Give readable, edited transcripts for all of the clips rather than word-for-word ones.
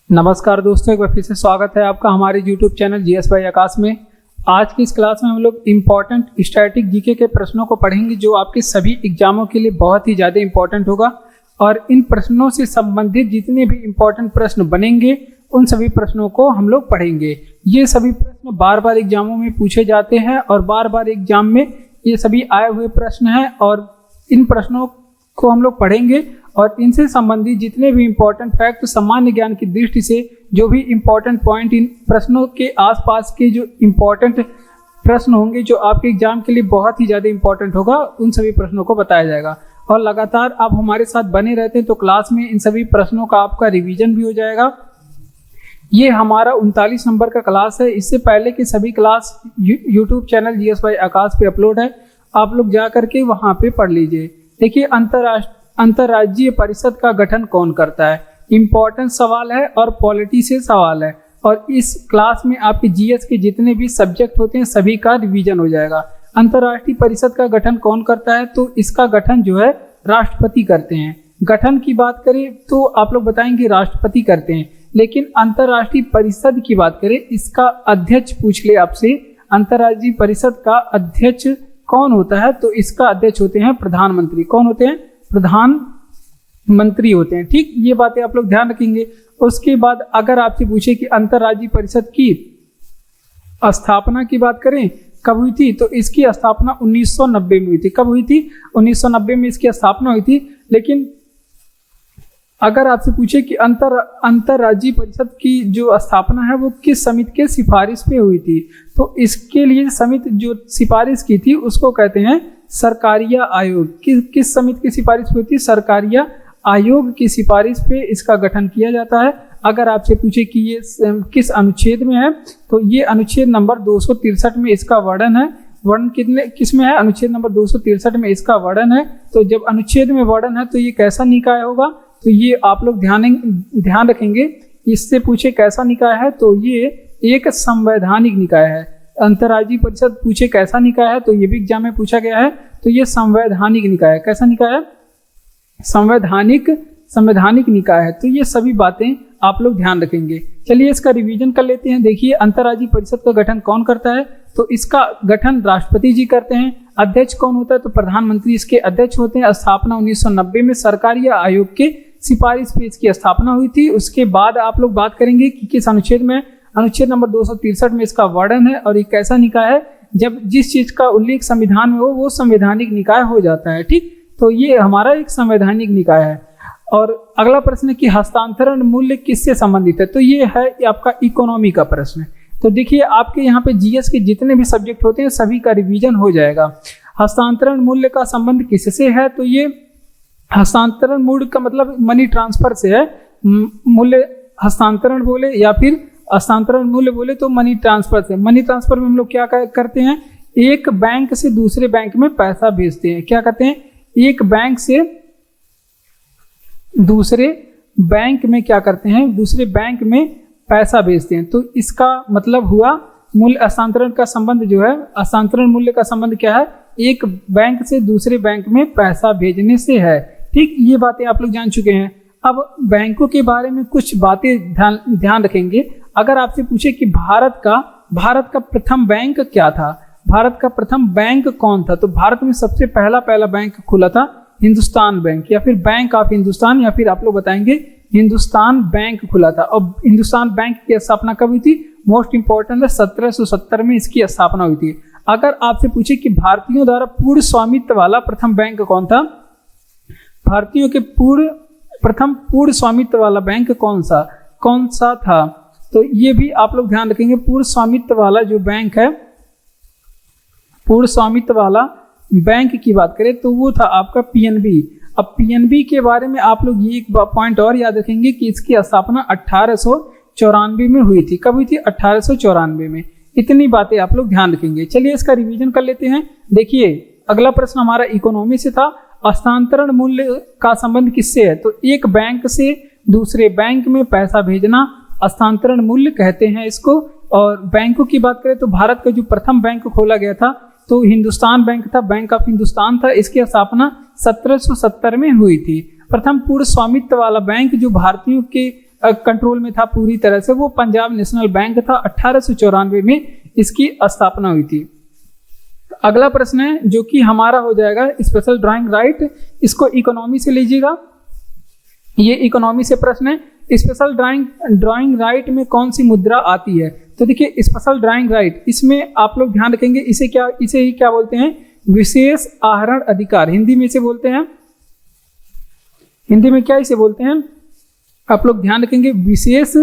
नमस्कार दोस्तों, एक बार फिर से स्वागत है आपका हमारे YouTube चैनल जीएस बाय आकाश में। आज की इस क्लास में हम लोग इम्पॉर्टेंट स्टैटिक जीके के प्रश्नों को पढ़ेंगे जो आपके सभी एग्जामों के लिए बहुत ही ज़्यादा इम्पॉर्टेंट होगा। और इन प्रश्नों से संबंधित जितने भी इम्पॉर्टेंट प्रश्न बनेंगे उन सभी प्रश्नों को हम लोग पढ़ेंगे। ये सभी प्रश्न बार बार एग्जामों में पूछे जाते हैं और बार बार एग्जाम में ये सभी आए हुए प्रश्न हैं और इन प्रश्नों को हम लोग पढ़ेंगे और इनसे संबंधित जितने भी इम्पोर्टेंट फैक्ट सामान्य ज्ञान की दृष्टि से जो भी इम्पोर्टेंट पॉइंट इन प्रश्नों के आसपास के जो इम्पोर्टेंट प्रश्न होंगे जो आपके एग्जाम के लिए बहुत ही ज़्यादा इम्पोर्टेंट होगा उन सभी प्रश्नों को बताया जाएगा। और लगातार आप हमारे साथ बने रहते हैं तो क्लास में इन सभी प्रश्नों का आपका रिवीजन भी हो जाएगा। ये हमारा 39 नंबर का क्लास है। इससे पहले की सभी class YouTube channel GS by Aakash पे अपलोड है, आप लोग जा करके वहाँ पे पढ़ लीजिए। देखिए, अंतर्राज्यीय परिषद का गठन कौन करता है, इम्पोर्टेंट सवाल है और पॉलिटी से सवाल है। और इस क्लास में आपके जीएस के जितने भी सब्जेक्ट होते हैं सभी का रिवीजन हो जाएगा। अंतर्राष्ट्रीय परिषद का गठन कौन करता है, तो इसका गठन जो है राष्ट्रपति करते हैं। गठन की बात करें तो आप लोग बताएंगे राष्ट्रपति करते हैं, लेकिन अंतर्राष्ट्रीय परिषद की बात करें इसका अध्यक्ष पूछ ले आपसे, अंतर्राष्ट्रीय परिषद का अध्यक्ष कौन होता है, तो इसका अध्यक्ष होते हैं प्रधानमंत्री। कौन होते हैं? प्रधानमंत्री होते हैं। ठीक, ये बातें आप लोग ध्यान रखेंगे। उसके बाद अगर आपसे पूछे कि अंतर्राज्यीय परिषद की स्थापना की बात करें कब हुई थी, तो इसकी स्थापना 1990 में हुई थी। कब हुई थी? 1990 में इसकी स्थापना हुई थी। लेकिन अगर आपसे पूछे कि अंतर्राज्यीय परिषद की जो स्थापना है वो किस समिति के सिफारिश पे हुई थी, तो इसके लिए समिति जो सिफारिश की थी उसको कहते हैं सरकारिया आयोग। किस समिति की सिफारिश पे हुई थी? सरकारिया आयोग की सिफारिश पे इसका गठन किया जाता है। अगर आपसे पूछे कि ये किस अनुच्छेद में है, तो ये अनुच्छेद नंबर 263 में इसका वर्णन है। वर्णन किस में है? अनुच्छेद नंबर 263 में इसका वर्णन है। तो जब अनुच्छेद में वर्णन है तो ये कैसा निकाय होगा, तो ये आप लोग ध्यान रखेंगे। इससे पूछे कैसा निकाय है, तो ये एक संवैधानिक निकाय है। अंतर्राज्यीय परिषद पूछे कैसा निकाय है, तो ये भी एग्जाम में पूछा गया है। तो ये संवैधानिक निकाय है। कैसा निकाय है? संवैधानिक निकाय है। तो ये सभी बातें आप लोग ध्यान रखेंगे। चलिए इसका रिवीजन कर लेते हैं। देखिए, अंतर्राज्यीय परिषद का गठन कौन करता है, तो इसका गठन राष्ट्रपति जी करते हैं। अध्यक्ष कौन होता है, तो प्रधानमंत्री इसके अध्यक्ष होते हैं। स्थापना 1990 में सरकारी आयोग के सिफारिश पे इसकी स्थापना हुई थी। उसके बाद आप लोग बात करेंगे कि किस अनुच्छेद में, अनुच्छेद नंबर 263 में इसका वर्णन है। और ये कैसा निकाय है, जब जिस चीज का उल्लेख संविधान में हो वो संवैधानिक निकाय हो जाता है। ठीक, तो ये हमारा एक संवैधानिक निकाय है। और अगला प्रश्न है कि हस्तांतरण मूल्य किससे संबंधित है, तो ये है आपका इकोनॉमी का प्रश्न। तो देखिए, आपके यहाँ पे जीएस के जितने भी सब्जेक्ट होते हैं सभी का रिवीजन हो जाएगा। हस्तांतरण मूल्य का संबंध किससे है, तो ये हस्तांतरण मूल्य का मतलब मनी ट्रांसफर से है। मूल्य हस्तांतरण बोले या फिर हस्तांतरण मूल्य बोले तो मनी ट्रांसफर से। मनी ट्रांसफर में हम लोग क्या करते हैं, एक बैंक से दूसरे बैंक में पैसा भेजते हैं। क्या करते हैं? एक बैंक से दूसरे बैंक में क्या करते हैं, दूसरे बैंक में पैसा भेजते हैं। तो इसका मतलब हुआ मूल्य हस्तांतरण का संबंध जो है, हस्तांतरण मूल्य का संबंध क्या है, एक बैंक से दूसरे बैंक में पैसा भेजने से है। ठीक, ये बातें आप लोग जान चुके हैं। अब बैंकों के बारे में कुछ बातें ध्यान रखेंगे। अगर आपसे पूछे कि भारत का प्रथम बैंक क्या था, भारत का प्रथम बैंक कौन था, तो भारत में सबसे पहला बैंक खुला था हिंदुस्तान बैंक या फिर बैंक ऑफ हिंदुस्तान, या फिर आप लोग बताएंगे हिंदुस्तान बैंक खुला था। और हिंदुस्तान बैंक की स्थापना कब हुई थी? मोस्ट इंपॉर्टेंट है, 1770 में इसकी स्थापना हुई थी। अगर आपसे पूछे कि भारतीयों द्वारा पूर्ण स्वामित्व वाला प्रथम बैंक कौन था, भारतीयों के प्रथम पूर्ण स्वामित्व वाला बैंक कौन सा था, तो ये भी आप लोग ध्यान रखेंगे। पूर्ण स्वामित्व वाला जो बैंक है, पूर्ण स्वामित्व वाला बैंक की बात करें तो वो था आपका पीएनबी। अब पीएनबी के बारे में आप लोग ये एक पॉइंट और याद रखेंगे कि इसकी स्थापना 1894 में हुई थी। कब हुई थी? 1894 में। इतनी बातें आप लोग ध्यान रखेंगे। चलिए इसका रिवीजन कर लेते हैं। देखिए, अगला प्रश्न हमारा इकोनॉमी से था। हस्तांतरण मूल्य का संबंध किससे है, तो एक बैंक से दूसरे बैंक में पैसा भेजना हस्तांतरण मूल्य कहते हैं इसको। और बैंकों की बात करें तो भारत का जो प्रथम बैंक खोला गया था तो हिंदुस्तान बैंक था, बैंक ऑफ हिंदुस्तान था। इसकी स्थापना 1770 में हुई थी। प्रथम पूर्ण स्वामित्व वाला बैंक जो भारतीयों के कंट्रोल में था पूरी तरह से, वो पंजाब नेशनल बैंक था। 1894 में इसकी स्थापना हुई थी। अगला प्रश्न है जो कि हमारा हो जाएगा स्पेशल ड्राइंग राइट, इसको इकोनॉमी से लीजिएगा। ये इकोनॉमी से प्रश्न है, स्पेशल ड्राइंग राइट में कौन सी मुद्रा आती है? तो देखिए स्पेशल ड्राइंग राइट, इसमें आप लोग ध्यान रखेंगे इसे ही क्या बोलते हैं? विशेष आहरण अधिकार। हिंदी में इसे बोलते हैं, हिंदी में क्या इसे बोलते हैं? आप लोग ध्यान रखेंगे विशेष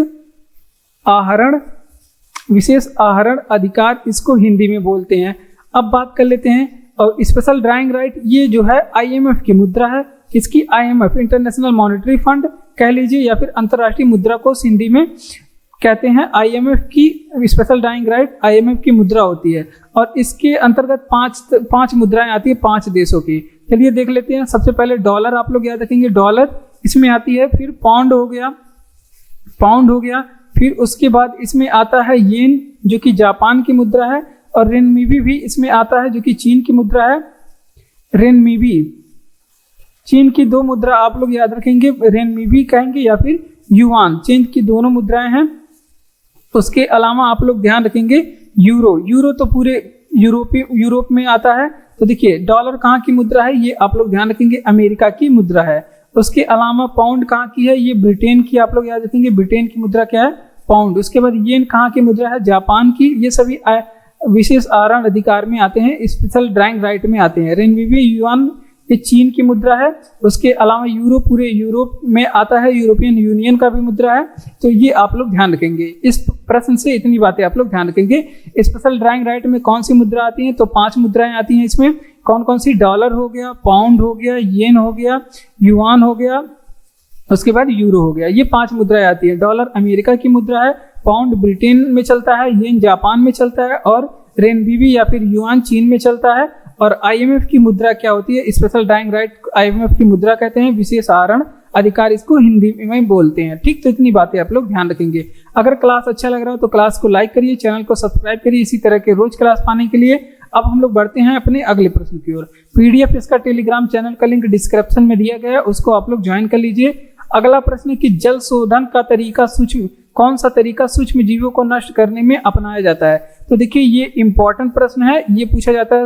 आहरण अधिकार, इसको हिंदी में बोलते हैं। अब बात कर लेते हैं और स्पेशल ड्राइंग राइट, ये जो है IMF की मुद्रा है। इसकी IMF इंटरनेशनल मॉनेटरी फंड कह लीजिए या फिर अंतर्राष्ट्रीय मुद्रा कोष हिंदी में कहते हैं। IMF की स्पेशल ड्राइंग राइट IMF की मुद्रा होती है और इसके अंतर्गत पांच मुद्राएं आती है 5 देशों की। चलिए देख लेते हैं। सबसे पहले डॉलर, आप लोग याद रखेंगे डॉलर इसमें आती है, फिर पाउंड हो गया, फिर उसके बाद इसमें आता है येन जो कि जापान की मुद्रा है, और रेनमीबी भी इसमें आता है जो कि चीन की मुद्रा है। रेनमीबी चीन की 2 मुद्रा आप लोग याद रखेंगे, रेनमीबी कहेंगे या फिर युआन, चीन की दोनों मुद्राएं हैं। उसके अलावा आप लोग ध्यान रखेंगे यूरो तो पूरे यूरोप में आता है। तो देखिए डॉलर कहाँ की मुद्रा है? ये आप लोग ध्यान रखेंगे अमेरिका की मुद्रा है। उसके अलावा पाउंड कहाँ की है? ये ब्रिटेन की, आप लोग याद रखेंगे ब्रिटेन की मुद्रा क्या है? पाउंड। उसके बाद येन कहाँ की मुद्रा है? जापान की। ये सभी विशेष आहरण अधिकार में आते हैं, स्पेशल ड्राइंग राइट में आते हैं। रेनमीबी युआन ये चीन की मुद्रा है। उसके अलावा यूरो पूरे यूरोप में आता है, यूरोपियन यूनियन का भी मुद्रा है। तो ये आप लोग ध्यान रखेंगे। इस प्रश्न से इतनी बातें आप लोग ध्यान रखेंगे। स्पेशल ड्राइंग राइट में कौन सी मुद्रा आती है? तो 5 मुद्राएं आती हैं इसमें। कौन कौन सी? डॉलर हो गया, पाउंड हो गया, येन हो गया, युआन हो गया, उसके बाद यूरो हो गया। ये 5 मुद्राएं आती है। डॉलर अमेरिका की मुद्रा है, पाउंड ब्रिटेन में चलता है, येन जापान में चलता है, और रेनबीबी या फिर युआन चीन में चलता है। और IMF की मुद्रा क्या होती है? स्पेशल ड्राइंग राइट IMF की मुद्रा कहते हैं, विशेष आहरण अधिकार इसको हिंदी में बोलते हैं। ठीक, तो इतनी बातें आप लोग ध्यान रखेंगे। अगर क्लास अच्छा लग रहा हो तो क्लास को लाइक करिए, चैनल को सब्सक्राइब करिए इसी तरह के रोज क्लास पाने के लिए। अब हम लोग बढ़ते हैं अपने अगले प्रश्न की ओर। PDF इसका टेलीग्राम चैनल का लिंक डिस्क्रिप्शन में दिया गया है, उसको आप लोग ज्वाइन कर लीजिए। अगला प्रश्न है कि जल शोधन का तरीका कौन सा तरीका सूक्ष्म जीवों को नष्ट करने में अपनाया जाता है? तो देखिए ये इंपॉर्टेंट प्रश्न है। ये पूछा जाता है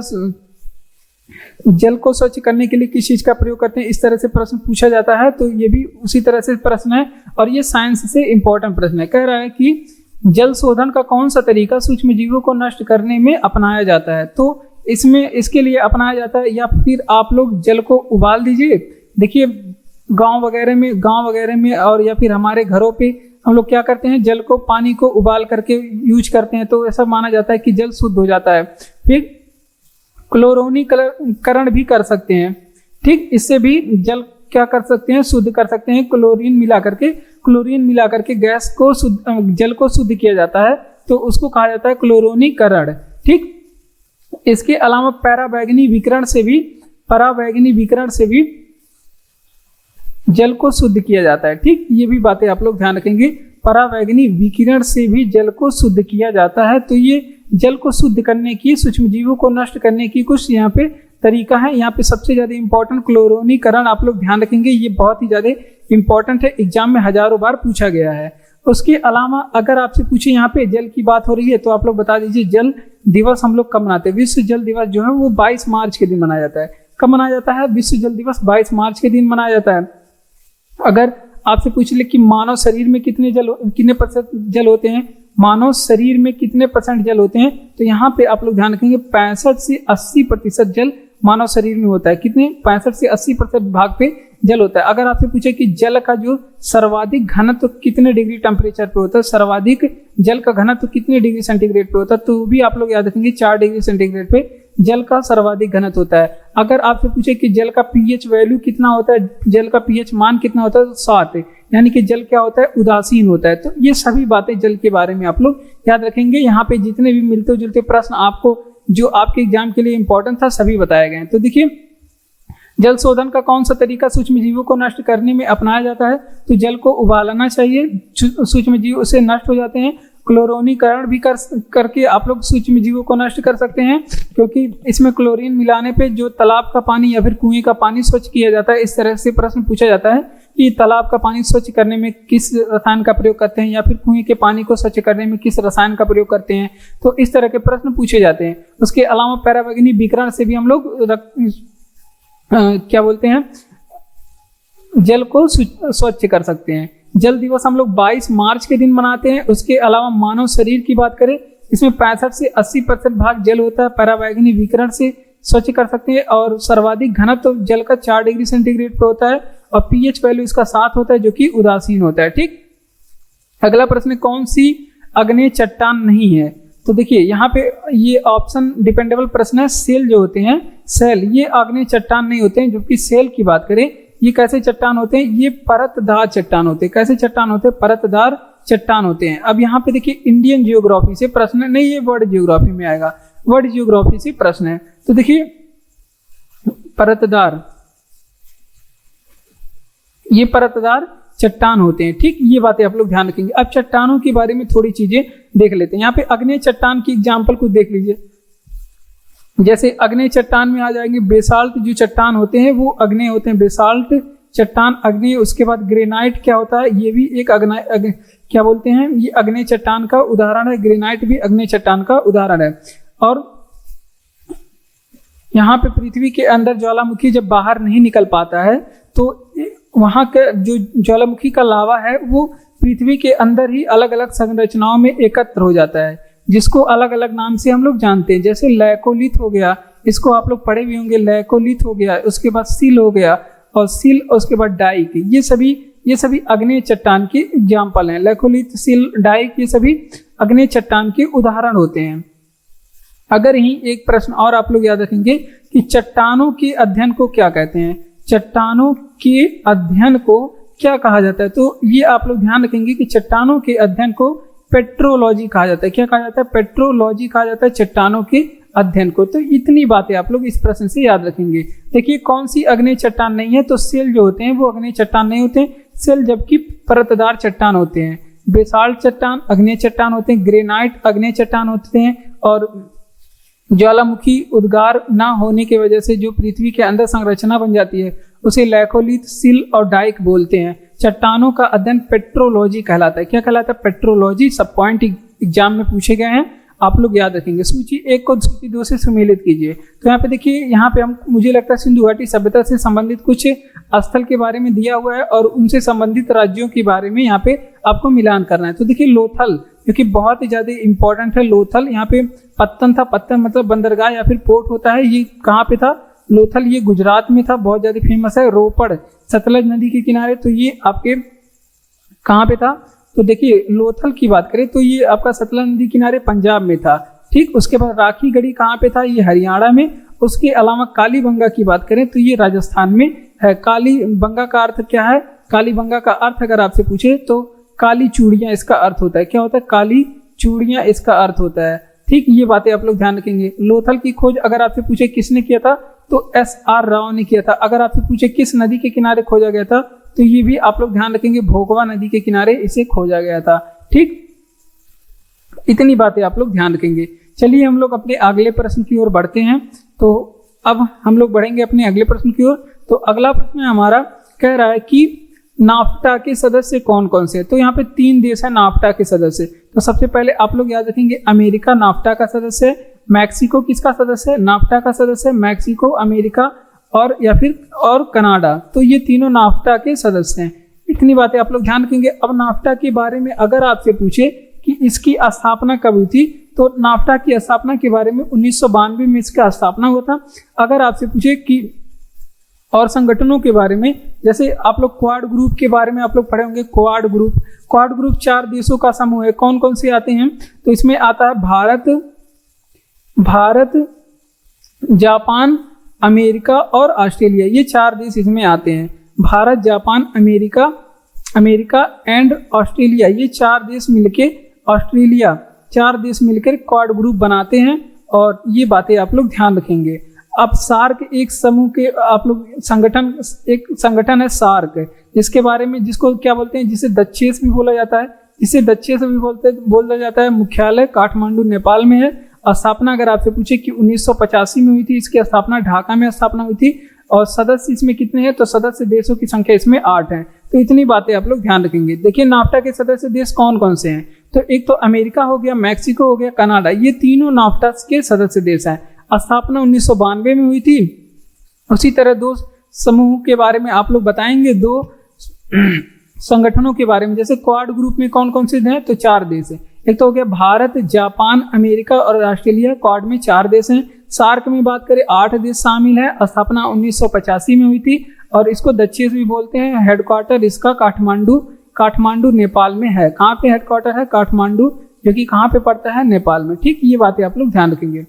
जल को स्वच्छ करने के लिए किस चीज का प्रयोग करते हैं, इस तरह से प्रश्न पूछा जाता है। तो ये भी उसी तरह से प्रश्न है और ये साइंस से इंपॉर्टेंट प्रश्न है। कह रहा है कि जल शोधन का कौन सा तरीका सूक्ष्म जीवों को नष्ट करने में अपनाया जाता है? तो इसमें इसके लिए अपनाया जाता है, या फिर आप लोग जल को उबाल दीजिए। देखिए गांव वगैरह में और या फिर हमारे घरों पे हम लोग क्या करते हैं, जल को, पानी को उबाल करके यूज करते हैं, तो ऐसा माना जाता है कि जल शुद्ध हो जाता है। फिर क्लोरोनीकरण भी कर सकते हैं। ठीक, इससे भी जल क्या कर सकते हैं, शुद्ध कर सकते हैं। क्लोरीन मिला करके गैस को जल को शुद्ध किया जाता है, तो उसको कहा जाता है क्लोरोनीकरण। ठीक, इसके अलावा पराबैंगनी विकिरण से भी जल को शुद्ध किया जाता है। ठीक, ये भी बातें आप लोग ध्यान रखेंगे। पराबैंगनी विकिरण से भी जल को शुद्ध किया जाता है। तो ये जल को शुद्ध करने की, सूक्ष्म जीवों को नष्ट करने की कुछ यहाँ पे तरीका है। यहाँ पे सबसे ज्यादा इंपॉर्टेंट क्लोरोनीकरण आप लोग ध्यान रखेंगे, ये बहुत ही ज्यादा इंपॉर्टेंट है, एग्जाम में हजारों बार पूछा गया है। उसके अलावा अगर आपसे पूछे यहाँ पे जल की बात हो रही है, तो आप लोग बता दीजिए जल दिवस हम लोग कब मनाते हैं? विश्व जल दिवस जो है वो 22 मार्च के दिन मनाया जाता है। कब मनाया जाता है? विश्व जल दिवस 22 मार्च के दिन मनाया जाता है। अगर आपसे पूछ ले कि मानव शरीर में कितने प्रतिशत जल होते हैं, मानव शरीर में कितने % जल होते हैं, तो यहाँ पे आप लोग ध्यान रखेंगे 65 से 80% जल मानव शरीर में होता है। कितने? 65 से 80% भाग पे जल होता है। अगर आपसे पूछे कि जल का जो सर्वाधिक घनत्व कितने डिग्री टेम्परेचर पे होता है, सर्वाधिक जल का घनत्व कितने डिग्री सेंटीग्रेड पे होता है, तो भी आप लोग याद रखेंगे 4 डिग्री सेंटीग्रेड पे जल का सर्वाधिक घनत्व होता है। अगर आपसे पूछे कि जल का pH वैल्यू कितना होता है, जल का pH मान कितना होता है, तो 7, यानी कि जल क्या होता है, उदासीन होता है। तो ये सभी बातें जल के बारे में आप लोग याद रखेंगे। यहाँ पे जितने भी मिलते जुलते प्रश्न आपको जो आपके एग्जाम के लिए इंपॉर्टेंट था सभी बताए गए हैं। तो देखिए जल शोधन का कौन सा तरीका सूक्ष्म जीवों को नष्ट करने में अपनाया जाता है? तो जल को उबालना चाहिए, सूक्ष्म जीव उससे नष्ट हो जाते हैं। क्लोरोनीकरण भी करके आप लोग सूक्ष्म जीवों को नष्ट कर सकते हैं, क्योंकि इसमें क्लोरीन मिलाने पे जो तालाब का पानी या फिर कुएं का पानी स्वच्छ किया जाता है। इस तरह से प्रश्न पूछा जाता है कि तालाब का पानी स्वच्छ करने में किस रसायन का प्रयोग करते हैं, या फिर कुएं के पानी को स्वच्छ करने में किस रसायन का प्रयोग करते हैं। तो इस तरह के प्रश्न पूछे जाते हैं। उसके अलावा पैरावैगनी विकिरण से भी हम लोग क्या बोलते हैं, जल को स्वच्छ कर सकते हैं। जल दिवस हम लोग 22 मार्च के दिन मनाते हैं। उसके अलावा मानव शरीर की बात करें, इसमें 65 से 80% भाग जल होता है। पैरावैगनी विकिरण से स्वच्छ कर सकते हैं। और सर्वाधिक घनत्व तो जल का 4 डिग्री सेंटीग्रेड पे होता है, और पीएच वैल्यू इसका 7 होता है, जो कि उदासीन होता है। ठीक, अगला प्रश्न, कौन सी अग्नेय चट्टान नहीं है? तो देखिए यहाँ पे ये ऑप्शन डिपेंडेबल प्रश्न है। सेल जो होते हैं, सेल, ये अग्नेय चट्टान नहीं होते हैं। जबकि सेल की बात करें, ये कैसे चट्टान होते हैं? ये परतदार चट्टान होते हैं। कैसे चट्टान होते हैं? परतदार चट्टान होते हैं। अब यहाँ पे देखिए इंडियन जियोग्राफी से प्रश्न नहीं, ये वर्ल्ड जियोग्राफी में आएगा। वर्ल्ड जियोग्राफी से प्रश्न है। तो देखिए परतदार, ये परतदार चट्टान होते हैं। ठीक, ये बातें आप लोग ध्यान रखेंगे। अब चट्टानों के बारे में थोड़ी चीजें देख लेते हैं। यहाँ पे अग्नेय चट्टान की एग्जाम्पल को देख लीजिए। जैसे अग्नेय चट्टान में आ जाएंगे बेसाल्ट, जो चट्टान होते हैं वो अग्नेय होते हैं। बेसाल्ट चट्टान अग्नेय। उसके बाद ग्रेनाइट क्या होता है? ये भी एक क्या बोलते हैं, ये अग्नेय चट्टान का उदाहरण है। ग्रेनाइट भी अग्नेय चट्टान का उदाहरण है। और यहाँ पे पृथ्वी के अंदर ज्वालामुखी जब बाहर नहीं निकल पाता है, तो वहां का जो ज्वालामुखी का लावा है वो पृथ्वी के अंदर ही अलग अलग संरचनाओं में एकत्र हो जाता है, जिसको अलग अलग नाम से हम लोग जानते हैं। जैसे लैकोलिथ हो गया, इसको आप लोग पढ़े भी होंगे, लैकोलिथ हो गया। उसके बाद सील हो गया, और सील, उसके बाद डाइक। ये सभी अग्नेय चट्टान के एग्जाम्पल हैं। लैकोलिथ, सील, डाइक, ये सभी अग्नेय चट्टान के उदाहरण होते हैं। अगर ही एक प्रश्न और आप लोग याद रखेंगे कि चट्टानों के अध्ययन को क्या कहते हैं? चट्टानों के अध्ययन को क्या कहा जाता है? तो ये आप लोग ध्यान रखेंगे कि चट्टानों के अध्ययन को पेट्रोलॉजी कहा जाता है। क्या कहा जाता है? पेट्रोलॉजी कहा जाता है चट्टानों के अध्ययन को। तो इतनी बातें आप लोग इस प्रश्न से याद रखेंगे। देखिए कौन सी अग्नेय चट्टान नहीं है? तो सेल जो होते हैं वो अग्नेय चट्टान नहीं होते हैं। सेल जबकि परतदार चट्टान होते हैं। बेसाल्ट चट्टान अग्नेय चट्टान होते हैं। ग्रेनाइट अग्नेय चट्टान होते हैं। और ज्वालामुखी उद्गार ना होने की वजह से जो पृथ्वी के अंदर संरचना बन जाती है, उसे लैकोलिथ, सील और डाइक बोलते हैं। चट्टानों का अध्ययन पेट्रोलॉजी कहलाता है। क्या कहलाता है? पेट्रोलॉजी। सब पॉइंट एग्जाम में पूछे गए हैं, आप लोग याद रखेंगे। सूची 1 को सूची 2 से सम्मिलित कीजिए। तो यहाँ पे देखिए, यहाँ पे हम, मुझे लगता है सिंधु घाटी सभ्यता से संबंधित कुछ स्थल के बारे में दिया हुआ है, और उनसे संबंधित राज्यों के बारे में यहाँ पे आपको मिलान करना है। तो देखिए लोथल, जो कि बहुत ही ज्यादा इंपॉर्टेंट है। लोथल, यहाँ पे पत्तन था। पत्तन मतलब बंदरगाह या फिर पोर्ट होता है। ये कहाँ पे था? लोथल, ये गुजरात में था, बहुत ज्यादा फेमस है। रोपड़ सतलज नदी के किनारे, तो ये आपके कहाँ पे था? तो देखिए लोथल की बात करें तो ये आपका सतलज नदी किनारे पंजाब में था। ठीक, उसके बाद राखी गढ़ी कहाँ पे था? ये हरियाणा में। उसके अलावा कालीबंगा की बात करें तो ये राजस्थान में है। कालीबंगा का अर्थ क्या है? कालीबंगा का अर्थ अगर आपसे पूछे तो काली चूड़ियां इसका अर्थ होता है। क्या होता है? काली चूड़ियां इसका अर्थ होता है। ठीक, ये बातें आप लोग ध्यान रखेंगे। लोथल की खोज अगर आपसे पूछे किसने किया था, तो SR राव ने किया था। अगर आपसे पूछे किस नदी के किनारे खोजा गया था, तो ये भी आप लोग ध्यान रखेंगे, भोगवा नदी के किनारे इसे खोजा गया था। ठीक, इतनी बातें आप लोग ध्यान रखेंगे। चलिए हम लोग अपने अगले प्रश्न की ओर बढ़ते हैं। तो अब हम लोग बढ़ेंगे अपने अगले प्रश्न की ओर। तो अगला प्रश्न हमारा कह रहा है कि नाफ्टा के सदस्य कौन कौन से? तो यहाँ पे 3 देश है नाफ्टा के सदस्य। तो सबसे पहले आप लोग याद रखेंगे, अमेरिका नाफ्टा का सदस्य है। मैक्सिको किसका सदस्य है? नाफ्टा का सदस्य है। मैक्सिको, अमेरिका और या फिर कनाडा, तो ये तीनों नाफ्टा के सदस्य हैं। इतनी बातें आप लोग ध्यान रखेंगे। अब नाफ्टा के बारे में अगर आपसे पूछे कि इसकी स्थापना कब हुई थी, तो नाफ्टा की स्थापना के बारे में 1992 में इसका स्थापना हुआ था। अगर आपसे पूछे कि और संगठनों के बारे में, जैसे आप लोग क्वाड ग्रुप के बारे में आप लोग पढ़े होंगे। क्वाड ग्रुप 4 देशों का समूह है। कौन कौन से आते हैं? तो इसमें आता है भारत, जापान, अमेरिका और ऑस्ट्रेलिया। ये 4 देश इसमें आते हैं। Bharat, Japan, America and Australia, ये 4 देश मिलके ऑस्ट्रेलिया, 4 देश मिलकर क्वाड ग्रुप बनाते हैं। और ये बातें आप लोग ध्यान रखेंगे। अब सार्क एक समूह के आप लोग एक संगठन है सार्क, जिसके बारे में, जिसको क्या बोलते हैं, जिसे दक्षेस भी बोला जाता है। इसे दक्षेस भी बोला जाता है। मुख्यालय काठमांडू नेपाल में है। स्थापना अगर आपसे पूछे कि 1985 में हुई थी, इसकी स्थापना ढाका में स्थापना हुई थी। और सदस्य इसमें कितने हैं? तो सदस्य देशों की संख्या इसमें 8 है। तो इतनी बातें आप लोग ध्यान रखेंगे। देखिए नाफ्टा के सदस्य देश कौन कौन से हैं, तो एक तो अमेरिका हो गया, मैक्सिको हो गया, कनाडा, ये तीनों नाफ्टा के सदस्य देश हैं। स्थापना 1992 में हुई थी। उसी तरह दो समूह के बारे में आप लोग बताएंगे, दो संगठनों के बारे में, जैसे क्वाड ग्रुप में कौन कौन से हैं, तो 4 देश हैं। एक तो हो गया भारत, जापान, अमेरिका और ऑस्ट्रेलिया, क्वाड में 4 देश हैं। सार्क में बात करें 8 देश शामिल है। स्थापना 1985 में हुई थी और इसको दक्षिण भी बोलते हैं। हेडक्वार्टर इसका काठमांडू नेपाल में है। कहाँ पे हेडक्वार्टर है? काठमांडू, जो कि कहाँ पे पड़ता है? नेपाल में। ठीक, ये बातें आप लोग ध्यान रखेंगे।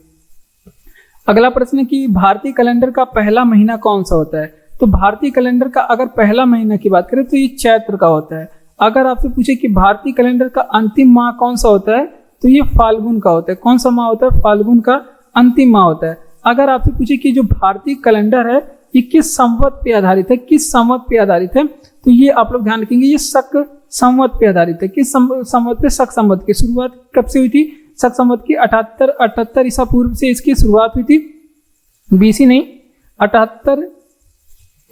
अगला प्रश्न कि भारतीय कैलेंडर का पहला महीना कौन सा होता है, तो भारतीय कैलेंडर का अगर पहला महीना की बात करें तो ये चैत्र का होता है। अगर आपसे पूछे कि भारतीय कैलेंडर का अंतिम माह कौन सा होता है, तो ये फाल्गुन का होता है। कौन सा माह होता है? फाल्गुन का अंतिम माह होता है। अगर आपसे पूछे कि जो भारतीय कैलेंडर है ये किस संवत पे आधारित है, किस संवत पे आधारित है, तो ये आप लोग ध्यान रखेंगे, ये शक संवत पे आधारित है। किस संवत पे? शक संवत की शुरुआत कब से हुई थी? शक संवत की 78 ईसा पूर्व से इसकी शुरुआत हुई थी। बीसी नहीं, 78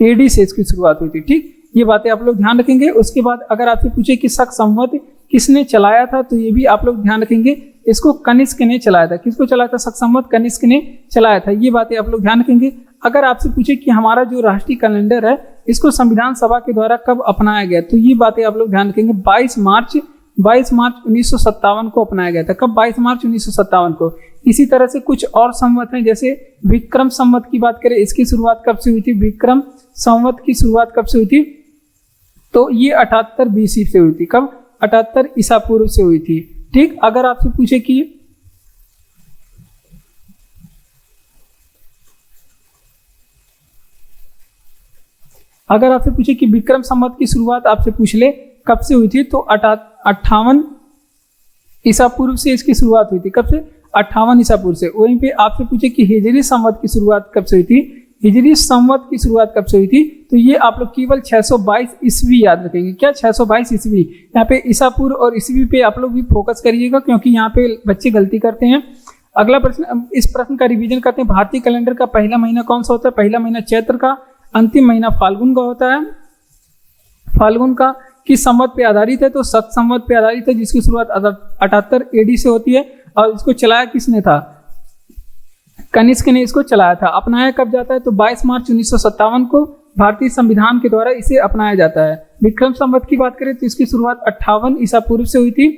एडी से इसकी शुरुआत हुई थी। ठीक, ये बातें आप लोग ध्यान रखेंगे। उसके बाद अगर आपसे पूछे कि शक संवत किसने चलाया था, तो ये भी आप लोग ध्यान रखेंगे, इसको कनिष्क ने चलाया था। किसको चलाया था? शक संवत कनिष्क ने चलाया था। ये बातें आप लोग ध्यान रखेंगे। अगर आपसे पूछे कि हमारा जो राष्ट्रीय कैलेंडर है इसको संविधान सभा के द्वारा कब अपनाया गया, तो ये बातें आप लोग ध्यान रखेंगे। 22 मार्च 1957 को अपनाया गया था। कब? 22 मार्च 1957 को। इसी तरह से कुछ और संवत हैं, जैसे विक्रम संवत की बात करें, इसकी शुरुआत कब से हुई थी? विक्रम संवत की शुरुआत कब से हुई थी? तो ये 78 बीसी से हुई थी। कब? 78 ईसा पूर्व से हुई थी। ठीक, अगर आपसे पूछे कि विक्रम संवत की शुरुआत आपसे पूछ ले कब से हुई थी, तो 58 ईसा पूर्व से इसकी शुरुआत हुई थी। कब से? 58 ईसा पूर्व से। वहीं पे आपसे पूछे कि हिजरी संवत की शुरुआत कब से हुई थी, हिजरी संवत की शुरुआत कब से हुई थी, तो ये आप लोग केवल 622 ईस्वी याद रखेंगे। क्या? 622 ईस्वी। यहाँ पे ईसा पूर्व और ईस्वी पे आप लोग भी फोकस करिएगा, क्योंकि यहाँ पे बच्चे गलती करते हैं। अगला प्रश्न, इस प्रश्न का रिवीजन करते हैं। भारतीय कैलेंडर का पहला महीना कौन सा होता है? पहला महीना चैत्र का, अंतिम महीना फाल्गुन का होता है। फाल्गुन का किस संवत पे आधारित है? तो शक संवत पे आधारित है, जिसकी शुरुआत 78 एडी से होती है। और इसको चलाया किसने था? कनिष्क ने इसको चलाया था। अपनाया कब जाता है? तो 22 मार्च 1957 को भारतीय संविधान के द्वारा इसे अपनाया जाता है। विक्रम संवत की बात करें तो इसकी शुरुआत 58 ईसा पूर्व से हुई थी।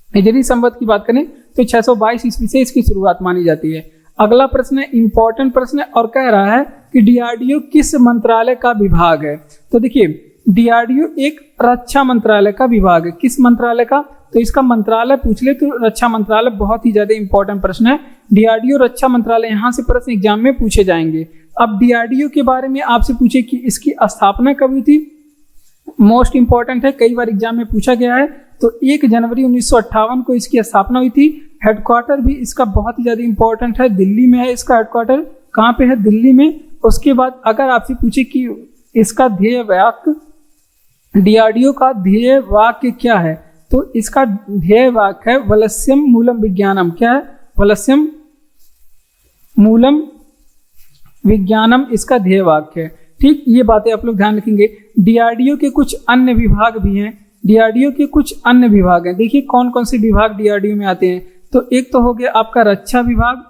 हिजरी संवत की बात करें तो 622 ईस्वी से इसकी शुरुआत मानी जाती है। अगला प्रश्न है, इंपॉर्टेंट प्रश्न है और कह रहा है कि डीआरडीओ किस मंत्रालय का विभाग है? तो देखिए डीआरडीओ एक रक्षा मंत्रालय का विभाग है। किस मंत्रालय का? तो इसका मंत्रालय पूछ ले तो रक्षा मंत्रालय बहुत ही ज्यादा इंपॉर्टेंट प्रश्न है। डीआरडीओ रक्षा मंत्रालय, यहाँ से प्रश्न एग्जाम में पूछे जाएंगे। अब डीआरडीओ के बारे में आपसे पूछे कि इसकी स्थापना कब हुई थी, मोस्ट इंपॉर्टेंट है, कई बार एग्जाम में पूछा गया है। तो 1 जनवरी 1958 को इसकी स्थापना हुई थी। हेडक्वार्टर भी इसका बहुत ही ज्यादा इंपॉर्टेंट है, दिल्ली में है इसका हेडक्वार्टर। कहाँ पे है? दिल्ली में। उसके बाद अगर आपसे पूछे कि इसका ध्येय वाक्य, डीआरडीओ का ध्येय वाक्य क्या है, तो इसका ध्येय वाक्य है वलस्यम मूलम विज्ञानम। क्या है? वलस्यम मूलम विज्ञानम इसका ध्येय वाक्य है। ठीक, ये बातें आप लोग ध्यान रखेंगे। डीआरडीओ के कुछ अन्य विभाग भी हैं। डीआरडीओ के कुछ अन्य विभाग हैं। देखिए कौन कौन से विभाग डीआरडीओ में आते हैं। तो एक तो हो गया आपका रक्षा विभाग।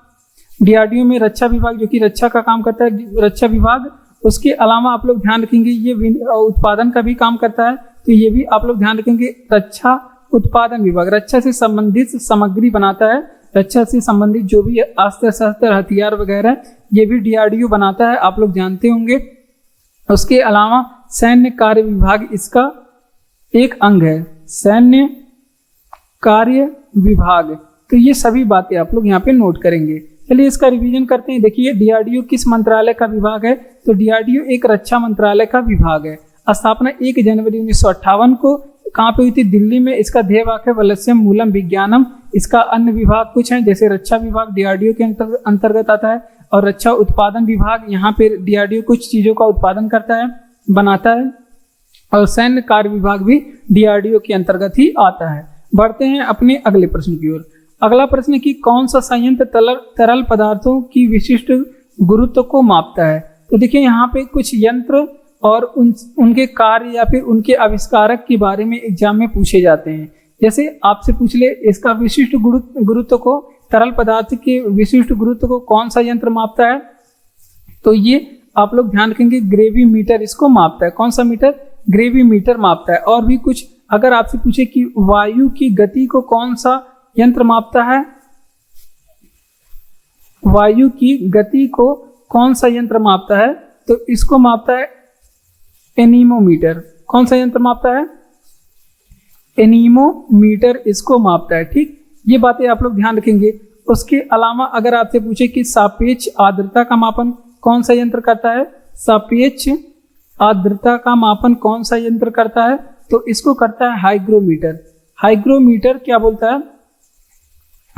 डीआरडीओ में रक्षा विभाग जो कि रक्षा का काम करता है, रक्षा विभाग। उसके अलावा आप लोग ध्यान रखेंगे ये उत्पादन का भी काम करता है, तो ये भी आप लोग ध्यान रखेंगे। रक्षा उत्पादन विभाग रक्षा से संबंधित सामग्री बनाता है। रक्षा से संबंधित जो भी अस्त्र शस्त्र हथियार वगैरह ये भी डीआरडीओ बनाता है, आप लोग जानते होंगे। उसके अलावा सैन्य कार्य विभाग इसका एक अंग है, सैन्य कार्य विभाग। तो ये सभी बातें आप लोग यहाँ पे नोट करेंगे। चलिए इसका रिवीजन करते हैं। देखिए डीआरडीओ किस मंत्रालय का विभाग है, तो डीआरडीओ एक रक्षा मंत्रालय का विभाग है। स्थापना 1 जनवरी 1958 को कहाँ पे हुई थी? दिल्ली में। इसका ध्येय वाक्य है वलस्यम मूलम विज्ञानम। इसका अन्य विभाग कुछ हैं, जैसे रक्षा विभाग डीआरडीओ के अंतर्गत आता है, और रक्षा उत्पादन विभाग यहाँ पे डीआरडीओ कुछ चीजों का उत्पादन करता है, बनाता है, और सैन्य कार्य विभाग भी डीआरडीओ के अंतर्गत ही आता है। बढ़ते हैं अपने अगले प्रश्न की ओर। अगला प्रश्न है कि कौन सा संयंत्र तरल पदार्थों की विशिष्ट गुरुत्व को मापता है। तो देखिए यहाँ पे कुछ यंत्र और उनके कार्य या फिर उनके आविष्कारक के बारे में एग्जाम में पूछे जाते हैं। जैसे आपसे पूछ ले इसका विशिष्ट गुरुत्व को, तरल पदार्थ के विशिष्ट गुरुत्व को कौन सा यंत्र मापता है, तो ये आप लोग ध्यान रखेंगे ग्रेविमीटर इसको मापता है। कौन सा मीटर? ग्रेविमीटर मापता है। और भी कुछ अगर आपसे पूछे कि वायु की गति को कौन सा यंत्र मापता है, वायु की गति को कौन सा यंत्र मापता है, तो इसको मापता है एनीमोमीटर। कौन सा यंत्र मापता है? एनीमोमीटर इसको मापता है। ठीक, ये बातें आप लोग ध्यान रखेंगे। उसके अलावा अगर आपसे पूछे कि सापेक्ष आर्द्रता का मापन कौन सा यंत्र करता है, सापेक्ष आर्द्रता का मापन कौन सा यंत्र करता है, तो इसको करता है हाइग्रोमीटर। हाइग्रोमीटर क्या बोलता है?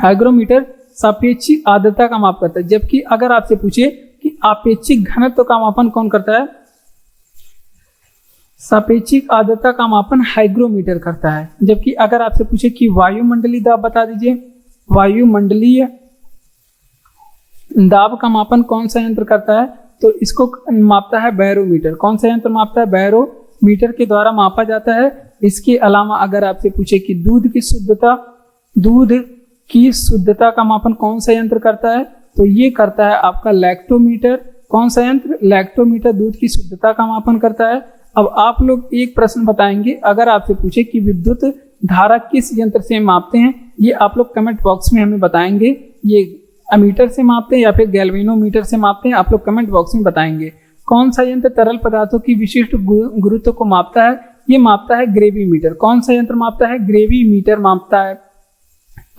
हाइग्रोमीटर सापेक्षिक आर्द्रता का माप करता है। जबकि अगर आपसे पूछे कि आपेक्षिक घनत्व का मापन कौन करता है, सापेक्षिक आर्द्रता का मापन हाइग्रोमीटर करता है। जबकि अगर आपसे पूछे कि वायुमंडलीय दाब बता दीजिए, वायुमंडलीय दाब का मापन कौन सा यंत्र करता है, तो इसको मापता है बैरोमीटर। कौन सा यंत्र मापता है? बैरोमीटर के द्वारा मापा जाता है। इसके अलावा अगर आपसे पूछे कि दूध की शुद्धता का मापन कौन सा यंत्र करता है, तो ये करता है आपका लैक्टोमीटर। कौन सा यंत्र? लैक्टोमीटर दूध की शुद्धता का मापन करता है। अब आप लोग एक प्रश्न बताएंगे, अगर आपसे पूछे कि विद्युत धारा किस यंत्र से मापते हैं, ये आप लोग कमेंट बॉक्स में हमें बताएंगे। ये अमीटर से मापते हैं या फिर गैल्वेनोमीटर से मापते हैं, आप लोग कमेंट बॉक्स में बताएंगे। कौन सा यंत्र तरल पदार्थों की विशिष्ट गुरुत्व को मापता है? ये मापता है ग्रेविमीटर। कौन सा यंत्र मापता है? ग्रेविमीटर मापता है।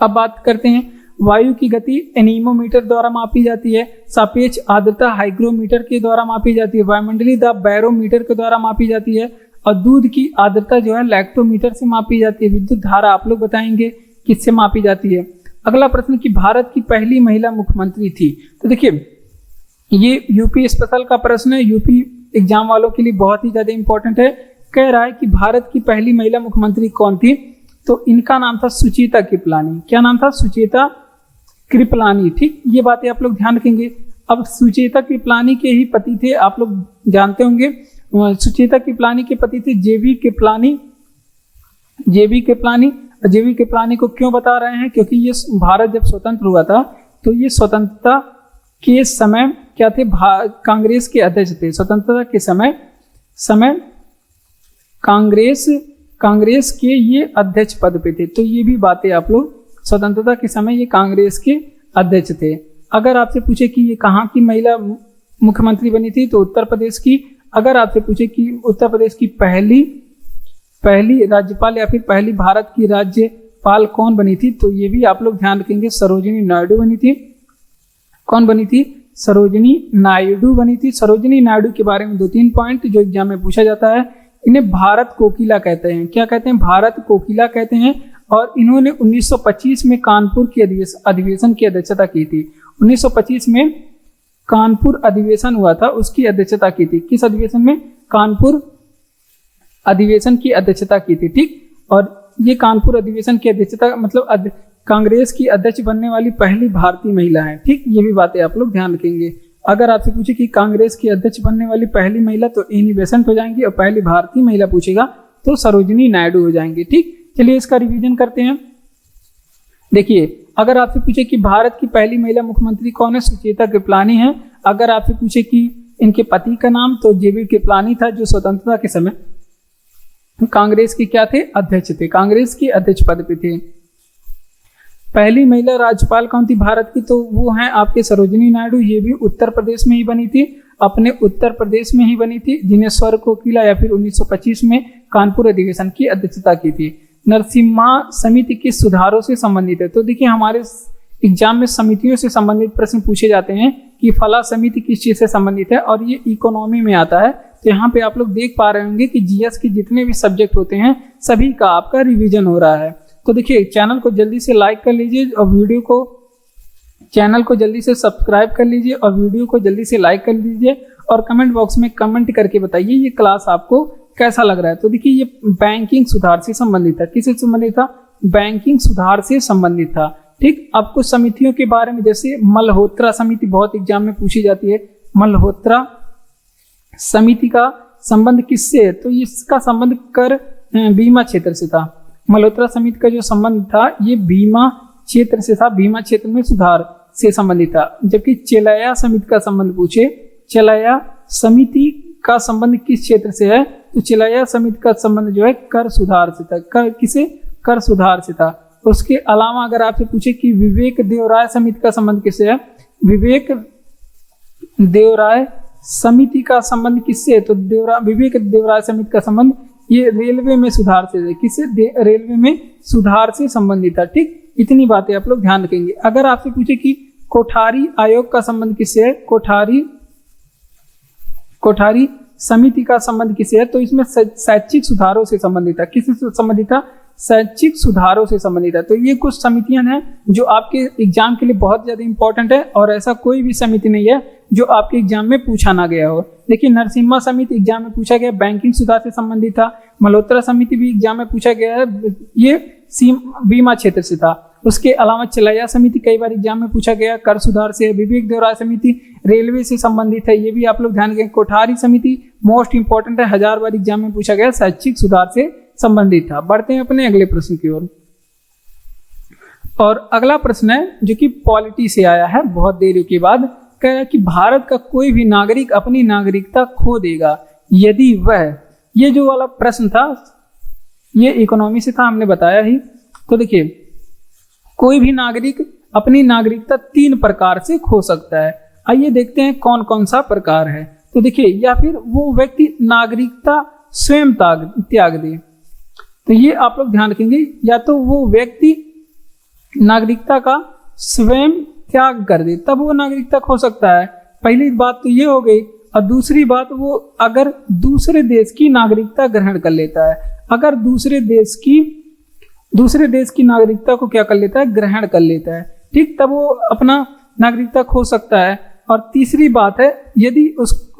अब बात करते हैं वायु की गति एनीमोमीटर द्वारा मापी जाती है, सापेक्ष आर्द्रता हाइग्रोमीटर के द्वारा मापी जाती है, वायुमंडलीय दाब बैरोमीटर के द्वारा मापी जाती है, और दूध की आर्द्रता जो है लैक्टोमीटर से मापी जाती है। विद्युत धारा आप लोग बताएंगे किससे मापी जाती है। अगला प्रश्न कि भारत की पहली महिला मुख्यमंत्री थी, तो देखिए ये यूपी स्पेशल का प्रश्न है, यूपी एग्जाम वालों के लिए बहुत ही ज्यादा इंपॉर्टेंट है। कह रहा है कि भारत की पहली महिला मुख्यमंत्री कौन थी, तो इनका नाम था सुचेता कृपलानी। क्या नाम था? सुचेता कृपलानी। ठीक, ये बातें आप लोग ध्यान रखेंगे। अब सुचेता कृपलानी के ही पति थे, आप लोग जानते होंगे, सुचेता कृपलानी के पति थे जेवी कृपलानी। जेवी कृपलानी को क्यों बता रहे हैं? क्योंकि ये भारत जब स्वतंत्र हुआ था तो ये स्वतंत्रता के समय क्या थे? कांग्रेस के अध्यक्ष थे। स्वतंत्रता के समय कांग्रेस के ये अध्यक्ष पद पे थे। तो ये भी बातें आप लोग, स्वतंत्रता के समय ये कांग्रेस के अध्यक्ष थे। अगर आपसे पूछे कि ये कहाँ की महिला मुख्यमंत्री बनी थी, तो उत्तर प्रदेश की। अगर आपसे पूछे कि उत्तर प्रदेश की पहली राज्यपाल या फिर पहली भारत की राज्यपाल कौन बनी थी, तो ये भी आप लोग ध्यान रखेंगे, सरोजिनी नायडू बनी थी। कौन बनी थी? सरोजिनी नायडू बनी थी। सरोजिनी नायडू के बारे में 2-3 पॉइंट जो एग्जाम में पूछा जाता है। इन्हें भारत कोकिला कहते हैं। क्या कहते हैं? भारत कोकिला कहते हैं। और इन्होंने 1925 में कानपुर की अधिवेशन की अध्यक्षता की थी। 1925 में कानपुर अधिवेशन हुआ था, उसकी अध्यक्षता की थी। किस अधिवेशन में? कानपुर अधिवेशन की अध्यक्षता की थी। ठीक, और ये कानपुर अधिवेशन की अध्यक्षता मतलब कांग्रेस की अध्यक्ष बनने वाली पहली भारतीय महिला है। ठीक, ये भी बातें आप लोग ध्यान रखेंगे। अगर आपसे पूछे कि कांग्रेस की अध्यक्ष बनने वाली पहली महिला, तो एनी बेसेंट हो जाएंगी, और पहली भारतीय महिला पूछेगा तो सरोजिनी नायडू हो जाएंगी। ठीक, चलिए इसका रिवीजन करते हैं। देखिए, अगर आपसे पूछे कि भारत की पहली महिला मुख्यमंत्री कौन है, सुचेता कृपलानी है। अगर आपसे पूछे कि इनके पति का नाम, तो जेबी कृपलानी था, जो स्वतंत्रता के समय कांग्रेस के क्या थे? अध्यक्ष थे, कांग्रेस के अध्यक्ष पद पे थे। पहली महिला राज्यपाल कौन थी भारत की, तो वो हैं आपके सरोजिनी नायडू। ये भी उत्तर प्रदेश में ही बनी थी, अपने उत्तर प्रदेश में ही बनी थी, जिन्हें स्वर कोकिला या फिर 1925 में कानपुर अधिवेशन की अध्यक्षता की थी। नरसिम्हा समिति किस सुधारों से संबंधित है, तो देखिए हमारे एग्जाम में समितियों से संबंधित प्रश्न पूछे जाते हैं कि फला समिति किस चीज से संबंधित है, और ये इकोनॉमी में आता है। तो यहाँ पे आप लोग देख पा रहे होंगे कि जीएस के जितने भी सब्जेक्ट होते हैं सभी का आपका रिवीजन हो रहा है। तो देखिए चैनल को जल्दी से लाइक कर लीजिए और चैनल को जल्दी से सब्सक्राइब कर लीजिए और वीडियो को जल्दी से लाइक कर लीजिए, और कमेंट बॉक्स में कमेंट करके बताइए ये क्लास आपको कैसा लग रहा है। तो देखिए ये बैंकिंग सुधार से संबंधित था। किससे संबंधित था? बैंकिंग सुधार से संबंधित था। ठीक, अब कुछ समितियों के बारे में, जैसे मल्होत्रा समिति बहुत एग्जाम में पूछी जाती है। मल्होत्रा समिति का संबंध किससे है? तो इसका संबंध कर बीमा क्षेत्र से था। मल्होत्रा समिति का जो संबंध था ये बीमा क्षेत्र से था, बीमा क्षेत्र में सुधार से संबंधित था। जबकि चेलैया समिति का संबंध पूछे, चेलैया समिति का संबंध किस क्षेत्र से है? तो चेलैया समिति का संबंध जो है कर सुधार से था। किसे? कर सुधार से था। उसके अलावा अगर आपसे पूछे कि विवेक देवराय समिति का संबंध किससे है? विवेक देवराय समिति का संबंध किससे है? तो विवेक देवराय समिति का संबंध ये रेलवे में सुधार से है। किससे? रेलवे में सुधार से संबंधित था। ठीक, इतनी बातें आप लोग ध्यान रखेंगे। अगर आपसे पूछे कि कोठारी आयोग का संबंध किससे है? कोठारी समिति का संबंध किससे है? तो इसमें शैक्षिक सुधारों से संबंधित था। किससे संबंधित था? शैक्षिक सुधारों से संबंधित है। तो ये कुछ समितियां हैं जो आपके एग्जाम के लिए बहुत ज्यादा इंपॉर्टेंट है, और ऐसा कोई भी समिति नहीं है जो आपके एग्जाम में पूछा ना गया हो। देखिए, नरसिम्हा समिति एग्जाम में पूछा गया, बैंकिंग सुधार से संबंधित था। मल्होत्रा समिति भी एग्जाम में पूछा गया है, ये बीमा क्षेत्र से था। उसके अलावा चेलैया समिति कई बार एग्जाम में पूछा गया, कर सुधार से। विवेक देवराय समिति रेलवे से संबंधित है, ये भी आप लोग ध्यान रखें। कोठारी समिति मोस्ट इंपॉर्टेंट है, 1000 बार एग्जाम में पूछा गया, शैक्षिक सुधार से संबंधित था। बढ़ते हैं अपने अगले प्रश्न की ओर। और अगला प्रश्न है जो कि पॉलिटी से आया है बहुत देर के बाद। कह रहा है कि भारत का कोई भी नागरिक अपनी नागरिकता खो देगा यदि वह, ये जो वाला प्रश्न था ये इकोनॉमी से था, हमने बताया ही। तो देखिए, कोई भी नागरिक अपनी नागरिकता 3 प्रकार से खो सकता है। आइए देखते हैं कौन कौन सा प्रकार है। तो देखिए, या फिर वो व्यक्ति नागरिकता स्वयं त्याग दे, तो ये आप लोग ध्यान रखेंगे। या तो वो व्यक्ति नागरिकता का स्वयं त्याग कर दे, तब वो नागरिकता खो सकता है। पहली बात तो ये हो गई। और दूसरी बात, वो अगर दूसरे देश की नागरिकता ग्रहण कर लेता है, अगर दूसरे देश की नागरिकता को क्या कर लेता है? ग्रहण कर लेता है। ठीक, तब वो अपना नागरिकता खो सकता है। और तीसरी बात है, यदि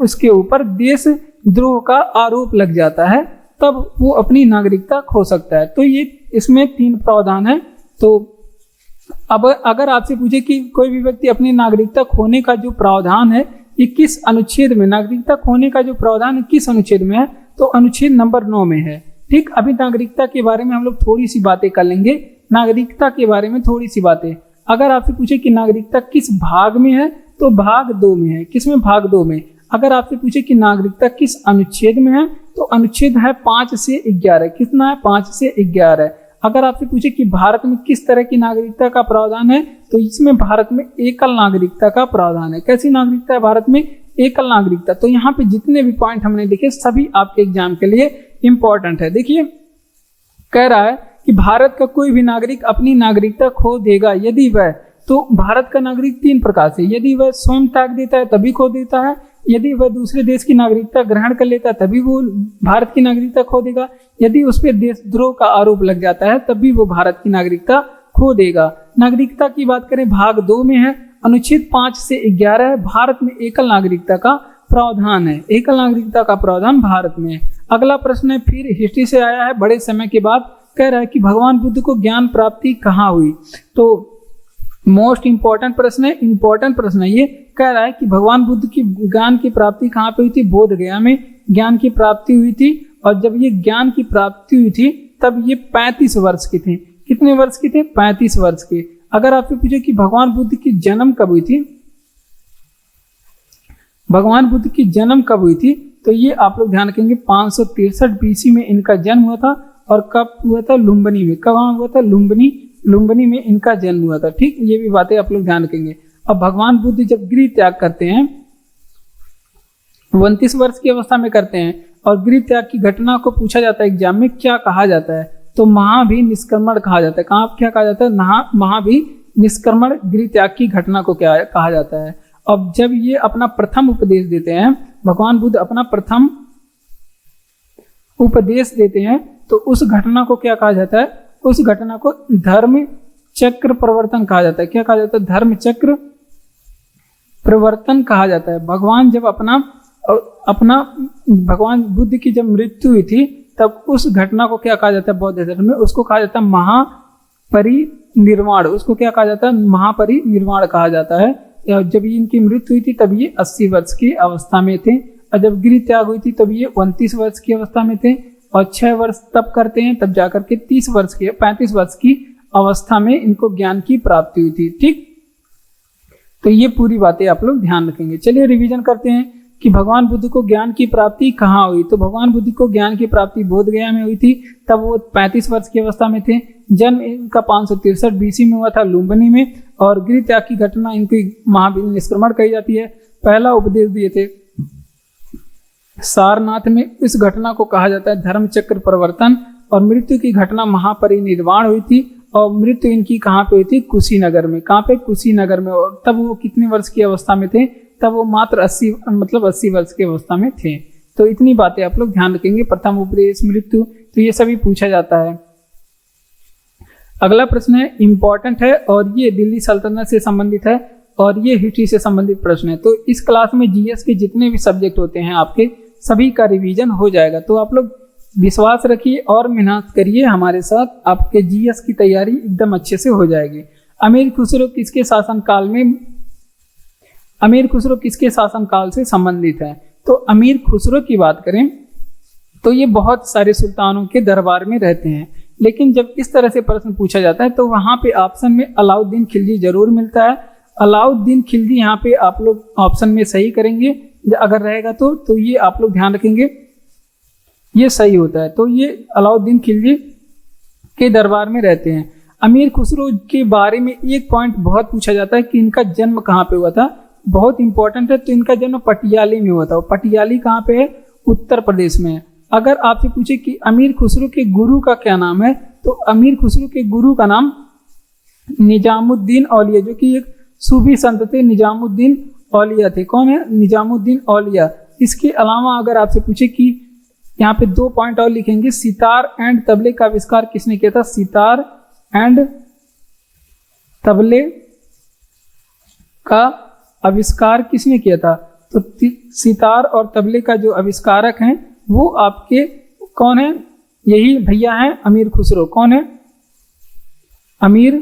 उसके ऊपर देशद्रोह का आरोप लग जाता है तब वो अपनी नागरिकता खो सकता है। तो ये इसमें 3 प्रावधान है। तो अब अगर आपसे पूछे कि कोई भी व्यक्ति अपनी नागरिकता खोने का जो प्रावधान है ये किस अनुच्छेद में, नागरिकता खोने का जो प्रावधान है किस अनुच्छेद में है? तो अनुच्छेद नंबर 9 में है। ठीक, अभी नागरिकता के बारे में हम लोग थोड़ी सी बातें कर लेंगे। नागरिकता के बारे में थोड़ी सी बातें। अगर आपसे पूछे कि नागरिकता किस भाग में है, तो भाग 2 में है। किसमें? भाग 2 में। अगर आपसे पूछे कि नागरिकता किस अनुच्छेद में है, तो अनुच्छेद है 5 से 11। कितना है? 5 से 11। अगर आपसे पूछे कि भारत में किस तरह की नागरिकता का प्रावधान है, तो इसमें भारत में एकल नागरिकता का प्रावधान है। कैसी नागरिकता है भारत में? एकल नागरिकता। तो यहाँ पे जितने भी पॉइंट हमने देखे सभी आपके एग्जाम के लिए इंपॉर्टेंट है। देखिए, कह रहा है कि भारत का कोई भी नागरिक अपनी नागरिकता खो देगा यदि वह, तो भारत का नागरिक 3 प्रकार से, यदि वह स्वयं त्याग देता है तभी खो देता है, यदि वह दूसरे देश की नागरिकता ग्रहण कर लेता है तभी वो भारत की नागरिकता खो देगा, यदि उस पर देशद्रोह का आरोप लग जाता है तभी वो भारत की नागरिकता खो देगा। नागरिकता की बात करें, भाग 2 में है, अनुच्छेद 5 से 11 है। भारत में एकल नागरिकता का प्रावधान है, एकल नागरिकता का प्रावधान भारत में है। अगला प्रश्न है, फिर हिस्ट्री से आया है बड़े समय के बाद। कह रहा है कि भगवान बुद्ध को ज्ञान प्राप्ति कहाँ हुई? तो मोस्ट इंपॉर्टेंट प्रश्न है, इंपॉर्टेंट प्रश्न है ये। कह रहा है कि भगवान बुद्ध की ज्ञान की प्राप्ति कहाँ पे हुई थी? बोध गया में ज्ञान की प्राप्ति हुई थी। और जब ये ज्ञान की प्राप्ति हुई थी तब ये 35 वर्ष के थे। कितने वर्ष के थे? 35 वर्ष के। अगर आपसे पूछे कि भगवान बुद्ध की जन्म कब हुई थी, भगवान बुद्ध की जन्म कब हुई थी, तो ये आप लोग ध्यान रखेंगे 563 BC में इनका जन्म हुआ था। और कब हुआ था? लुम्बिनी में। कब हुआ था? लुम्बिनी में इनका जन्म हुआ था। ठीक, ये भी बातें आप लोग ध्यान रखेंगे। अब भगवान बुद्ध जब गृह त्याग करते हैं, 29 वर्ष की अवस्था में करते हैं, और गृह त्याग की घटना को पूछा जाता है एग्जाम में, क्या कहा जाता है? तो महाभी निष्क्रमण कहा जाता है। क्या कहा जाता है? महाभी निष्क्रमण गृह त्याग की घटना को क्या कहा जाता है। अब जब ये अपना प्रथम उपदेश देते हैं, भगवान बुद्ध अपना प्रथम उपदेश देते हैं, तो उस घटना को क्या कहा जाता है? उस घटना को धर्म चक्र प्रवर्तन कहा जाता है। क्या कहा जाता है? धर्म चक्र प्रवर्तन कहा जाता है। भगवान जब अपना भगवान बुद्ध की जब मृत्यु हुई थी तब उस घटना को क्या कहा जाता है? बौद्ध धर्म में उसको कहा जाता है महापरिनिर्वाण। उसको क्या कहा जाता है? महापरिनिर्वाण कहा जाता है। जब इनकी मृत्यु हुई थी तब ये 80 वर्ष की अवस्था में थे। और जब गृह त्याग हुई थी तब ये 29 वर्ष की अवस्था में थे, और 6 वर्ष तब करते हैं तब जाकर के 35 वर्ष की अवस्था में इनको ज्ञान की प्राप्ति हुई थी। ठीक, तो ये पूरी बातें आप लोग ध्यान रखेंगे। चलिए रिवीजन करते हैं कि भगवान बुद्ध को ज्ञान की प्राप्ति कहाँ हुई। तो भगवान बुद्ध को ज्ञान की प्राप्ति बोधगया में हुई थी, तब वो 35 वर्ष की अवस्था में थे। जन्म इनका 563 BC में हुआ था लुम्बिनी में, और गृह त्याग की घटना इनकी महावीर निष्क्रमण कही जाती है। पहला उपदेश दिए थे सारनाथ में, इस घटना को कहा जाता है धर्म चक्र परिवर्तन। और मृत्यु की घटना महापरिनिर्वाण हुई थी, और मृत्यु इनकी कहाँ पे हुई थी? कुशीनगर में। कहाँ पे? कुशीनगर में। और तब वो कितने वर्ष की अवस्था में थे? तब वो मात्र 80 वर्ष की अवस्था में थे। तो इतनी बातें आप लोग ध्यान रखेंगे। प्रथम उपदेश, मृत्यु, तो ये सभी पूछा जाता है। अगला प्रश्न है इंपॉर्टेंट है, और ये दिल्ली सल्तनत से संबंधित है, और ये हिस्ट्री से संबंधित प्रश्न है। तो इस क्लास में जीएस के जितने भी सब्जेक्ट होते हैं आपके सभी का रिवीजन हो जाएगा। तो आप लोग विश्वास रखिए और मेहनत करिए हमारे साथ, आपके जीएस की तैयारी एकदम अच्छे से हो जाएगी। अमीर खुसरो किसके शासनकाल से संबंधित है? तो अमीर खुसरो की बात करें तो ये बहुत सारे सुल्तानों के दरबार में रहते हैं, लेकिन जब इस तरह से प्रश्न पूछा जाता है तो वहां पे ऑप्शन में अलाउद्दीन खिलजी जरूर मिलता है। अलाउद्दीन खिलजी यहाँ पे आप लोग ऑप्शन में सही करेंगे, अगर रहेगा तो ये आप लोग ध्यान रखेंगे, ये सही होता है। तो ये अलाउद्दीन खिलजी के दरबार में रहते हैं। अमीर खुसरो के बारे में एक पॉइंट बहुत पूछा जाता है कि इनका जन्म कहाँ पे हुआ था, बहुत इंपॉर्टेंट है। तो इनका जन्म पटियाली में हुआ था। पटियाली कहाँ पे है? उत्तर प्रदेश में है। अगर आपसे पूछे कि अमीर खुसरो के गुरु का क्या नाम है, तो अमीर खुसरो के गुरु का नाम निजामुद्दीन औलिया, जो कि एक सूफी संत थे, निजामुद्दीन औलिया थे। कौन है? निजामुद्दीन औलिया। इसके अलावा अगर आपसे पूछे कि यहाँ पे 2 पॉइंट और लिखेंगे, सितार एंड तबले का आविष्कार किसने किया था? सितार एंड तबले का आविष्कार किसने किया था? तो सितार और तबले का जो आविष्कारक हैं वो आपके कौन है? यही भैया हैं अमीर खुसरो। कौन है? अमीर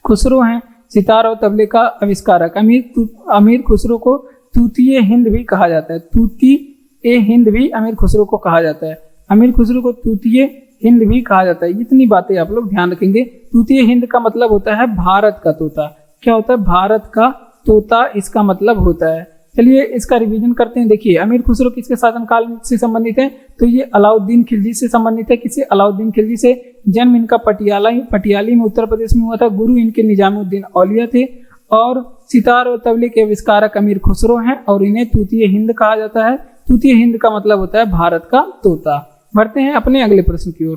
खुसरो हैं सितार और तबले का आविष्कारक। अमीर खुसरो को तूतीय हिंद भी कहा जाता है। तूतीय हिंद भी अमीर खुसरो को कहा जाता है। अमीर खुसरो को तूतीय हिंद भी कहा जाता है। इतनी बातें आप लोग ध्यान रखेंगे। तूतीय हिंद का मतलब होता है भारत का तोता। क्या होता है? भारत का तोता इसका मतलब होता है। चलिए इसका रिवीजन करते हैं। देखिए अमीर खुसरो किसके शासनकाल से संबंधित है? तो ये अलाउद्दीन खिलजी से संबंधित है। किसे? अलाउद्दीन खिलजी से। जन्म इनका पटियाली में उत्तर प्रदेश में हुआ था। गुरु इनके निजामुद्दीन औलिया थे, और सितार और तबले के आविष्कारक अमीर खुसरो हैं, और इन्हें तूतीय हिंद कहा जाता है। तूतीय हिंद का मतलब होता है भारत का तोता। बढ़ते हैं अपने अगले प्रश्न की ओर।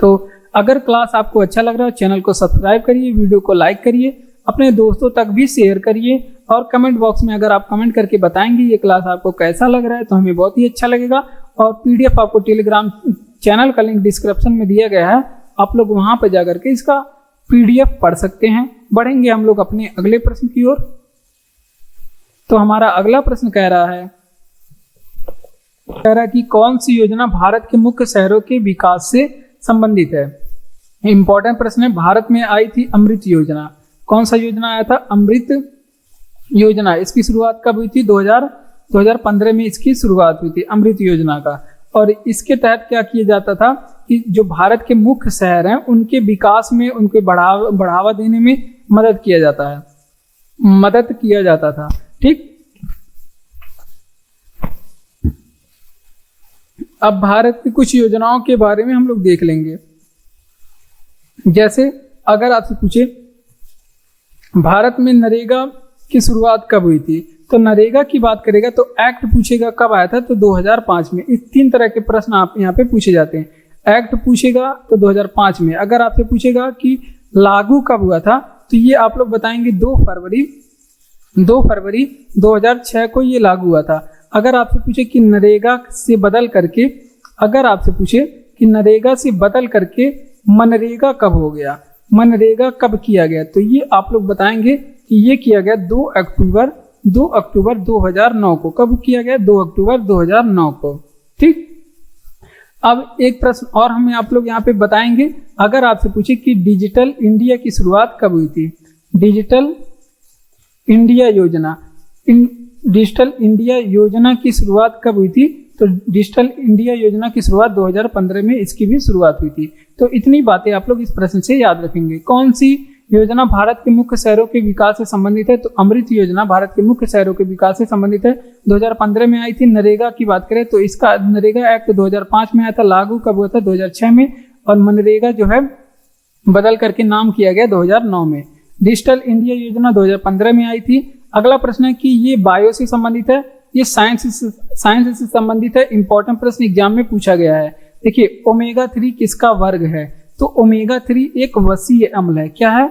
तो अगर क्लास आपको अच्छा लग रहा है, चैनल को सब्सक्राइब करिए, वीडियो को लाइक करिए, अपने दोस्तों तक भी शेयर करिए, और कमेंट बॉक्स में अगर आप कमेंट करके बताएंगे ये क्लास आपको कैसा लग रहा है तो हमें बहुत ही अच्छा लगेगा। और पीडीएफ आपको टेलीग्राम चैनल का लिंक डिस्क्रिप्शन में दिया गया है, आप लोग वहां पर जाकर के इसका पीडीएफ पढ़ सकते हैं। बढ़ेंगे हम लोग अपने अगले प्रश्न की ओर। तो हमारा अगला प्रश्न कह रहा है कि कौन सी योजना भारत के मुख्य शहरों के विकास से संबंधित है? इंपॉर्टेंट प्रश्न है। भारत में आई थी अमृत योजना। कौन सा योजना आया था? अमृत योजना। इसकी शुरुआत कब हुई थी? 2015 में इसकी शुरुआत हुई थी अमृत योजना का। और इसके तहत क्या किया जाता था कि जो भारत के मुख्य शहर हैं उनके विकास में, उनके बढ़ावा देने में मदद किया जाता था। ठीक, अब भारत की कुछ योजनाओं के बारे में हम लोग देख लेंगे। जैसे अगर आपसे पूछे भारत में नरेगा की शुरुआत कब हुई थी, तो नरेगा की बात करेगा तो एक्ट पूछेगा कब आया था, तो 2005 में। इस 3 तरह के प्रश्न आप यहाँ पे पूछे जाते हैं। एक्ट पूछेगा तो 2005 में। अगर आपसे पूछेगा कि लागू कब हुआ था, तो ये आप लोग बताएंगे 2 फरवरी 2006 को ये लागू हुआ था। अगर आपसे पूछे कि नरेगा से बदल करके मनरेगा कब हो गया, मनरेगा कब किया गया, तो ये आप लोग बताएंगे कि ये किया गया 2 अक्टूबर 2009 को। कब किया गया? 2 अक्टूबर 2009 को। ठीक, अब एक प्रश्न और हमें आप लोग यहाँ पे बताएंगे। अगर आपसे पूछे कि डिजिटल इंडिया की शुरुआत कब हुई थी, डिजिटल इंडिया योजना डिजिटल इंडिया योजना की शुरुआत कब हुई थी? तो डिजिटल इंडिया योजना की शुरुआत 2015 में इसकी भी शुरुआत हुई थी। तो इतनी बातें आप लोग इस प्रश्न से याद रखेंगे। कौन सी योजना भारत के मुख्य शहरों के विकास से संबंधित है? तो अमृत योजना भारत के मुख्य शहरों के विकास से संबंधित है, 2015 में आई थी। नरेगा की बात करें तो इसका नरेगा एक्ट 2005 में आया था, लागू कब हुआ था? 2006 में। और मनरेगा जो है बदल करके नाम किया गया 2009 में। डिजिटल इंडिया योजना 2015 में आई थी। अगला प्रश्न है कि ये बायो से संबंधित है, ये साइंस से संबंधित है। इंपॉर्टेंट प्रश्न एग्जाम में पूछा गया है। देखिए ओमेगा 3 किसका वर्ग है? तो ओमेगा 3 एक वसीय अम्ल है। क्या है?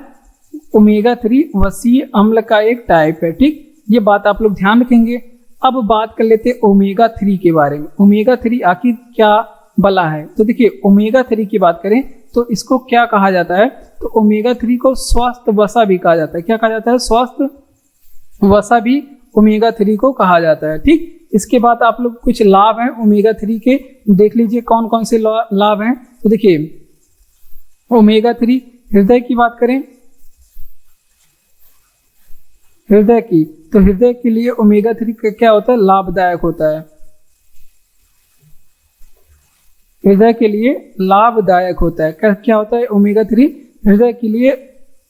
ओमेगा 3 वसीय अम्ल का एक टाइप है। ठीक, ये बात आप लोग ध्यान रखेंगे। अब बात कर लेते हैं ओमेगा 3 के बारे में। ओमेगा 3 आखिर क्या बला है? तो देखिए ओमेगा 3 की बात करें तो इसको क्या कहा जाता है? तो ओमेगा 3 को स्वस्थ वसा भी कहा जाता है। क्या कहा जाता है? स्वस्थ वसा भी ओमेगा 3 को कहा जाता है। ठीक, इसके बाद आप लोग कुछ लाभ हैं ओमेगा 3 के, देख लीजिए कौन कौन से लाभ हैं। तो देखिए ओमेगा 3 हृदय की बात करें, हृदय की, तो हृदय के लिए ओमेगा 3 क्या होता है? लाभदायक होता है। हृदय के लिए लाभदायक होता है। क्या होता है? ओमेगा 3 हृदय के लिए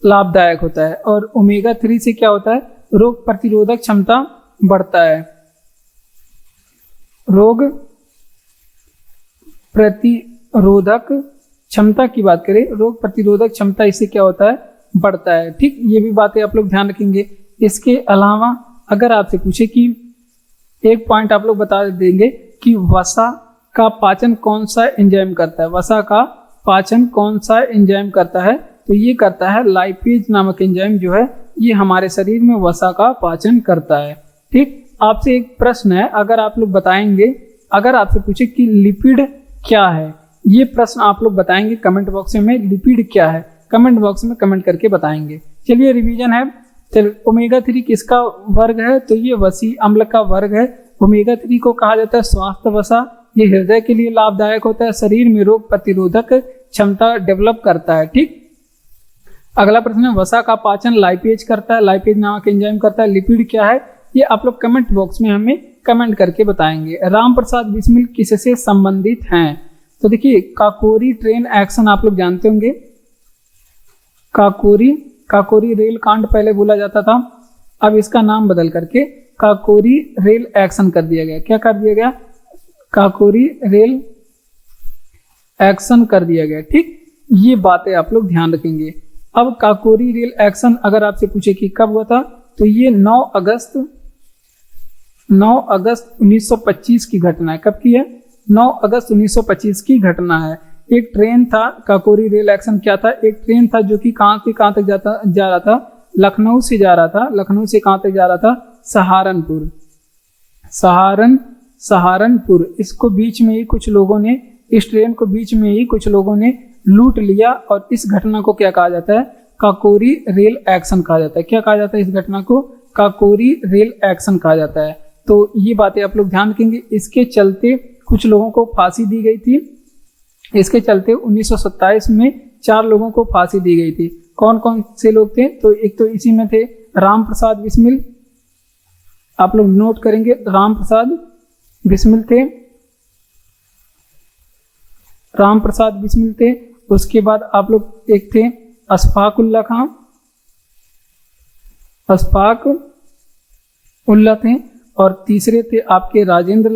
लाभदायक होता है। और ओमेगा 3 से क्या होता है? रोग प्रतिरोधक क्षमता बढ़ता है। रोग प्रतिरोधक क्षमता की बात करें, रोग प्रतिरोधक क्षमता इससे क्या होता है? बढ़ता है। ठीक, ये भी बातें आप लोग ध्यान रखेंगे। इसके अलावा अगर आपसे पूछे कि एक पॉइंट आप लोग बता देंगे कि वसा का पाचन कौन सा एंजाइम करता है? वसा का पाचन कौन सा एंजाइम करता है? तो ये करता है लाइपेज नामक एंजाइम जो है ये हमारे शरीर में वसा का पाचन करता है। ठीक, आपसे एक प्रश्न है, अगर आप लोग बताएंगे, अगर आपसे पूछे कि लिपिड क्या है, ये प्रश्न आप लोग बताएंगे कमेंट बॉक्स में, लिपिड क्या है कमेंट बॉक्स में कमेंट करके बताएंगे। चलिए रिवीजन है। चलिए ओमेगा 3 किसका वर्ग है? तो ये वसी अम्ल का वर्ग है। ओमेगा 3 को कहा जाता है स्वास्थ्य वसा। ये हृदय के लिए लाभदायक होता है, शरीर में रोग प्रतिरोधक क्षमता डेवलप करता है। ठीक, अगला प्रश्न है वसा का पाचन लाइपेज करता है, लाइपेज नामक एंजाइम करता है। लिपिड क्या है? ये आप लोग कमेंट बॉक्स में हमें कमेंट करके बताएंगे। राम प्रसाद बिस्मिल किससे संबंधित हैं? तो देखिए काकोरी ट्रेन एक्शन आप लोग जानते होंगे। काकोरी रेल कांड पहले बोला जाता था, अब इसका नाम बदल करके काकोरी रेल एक्शन कर दिया गया। क्या कर दिया गया? काकोरी रेल एक्शन कर दिया गया। ठीक, ये बातें आप लोग ध्यान रखेंगे। अब काकोरी रेल एक्शन अगर आपसे पूछे कि कब हुआ था, तो ये 9 अगस्त 1925 की घटना है। कब की है? 9 अगस्त 1925 की घटना है। एक ट्रेन था, काकोरी रेल एक्शन क्या था? एक ट्रेन था जो कि कहाँ से कहाँ तक जा रहा था? लखनऊ से जा रहा था। लखनऊ से कहाँ तक जा रहा था? सहारनपुर। सहारनपुर। इसको बीच में ही कुछ लोगों ने, इस ट्रेन को बीच में ही कुछ लोगों ने लूट लिया और इस घटना को क्या कहा जाता है? काकोरी रेल एक्शन कहा जाता है। क्या कहा जाता है इस घटना को? काकोरी रेल एक्शन कहा जाता है। तो ये बातें आप लोग ध्यान रखेंगे। इसके चलते कुछ लोगों को फांसी दी गई थी। इसके चलते 1927 में 4 लोगों को फांसी दी गई थी। कौन कौन से लोग थे? तो एक तो इसी में थे राम प्रसाद बिस्मिल, आप लोग नोट करेंगे, राम प्रसाद बिस्मिल थे, राम प्रसाद बिस्मिल थे। उसके बाद आप लोग एक थे अशफाक उल्ला खां, अशफाक उल्ला थे। और तीसरे थे आपके राजेंद्र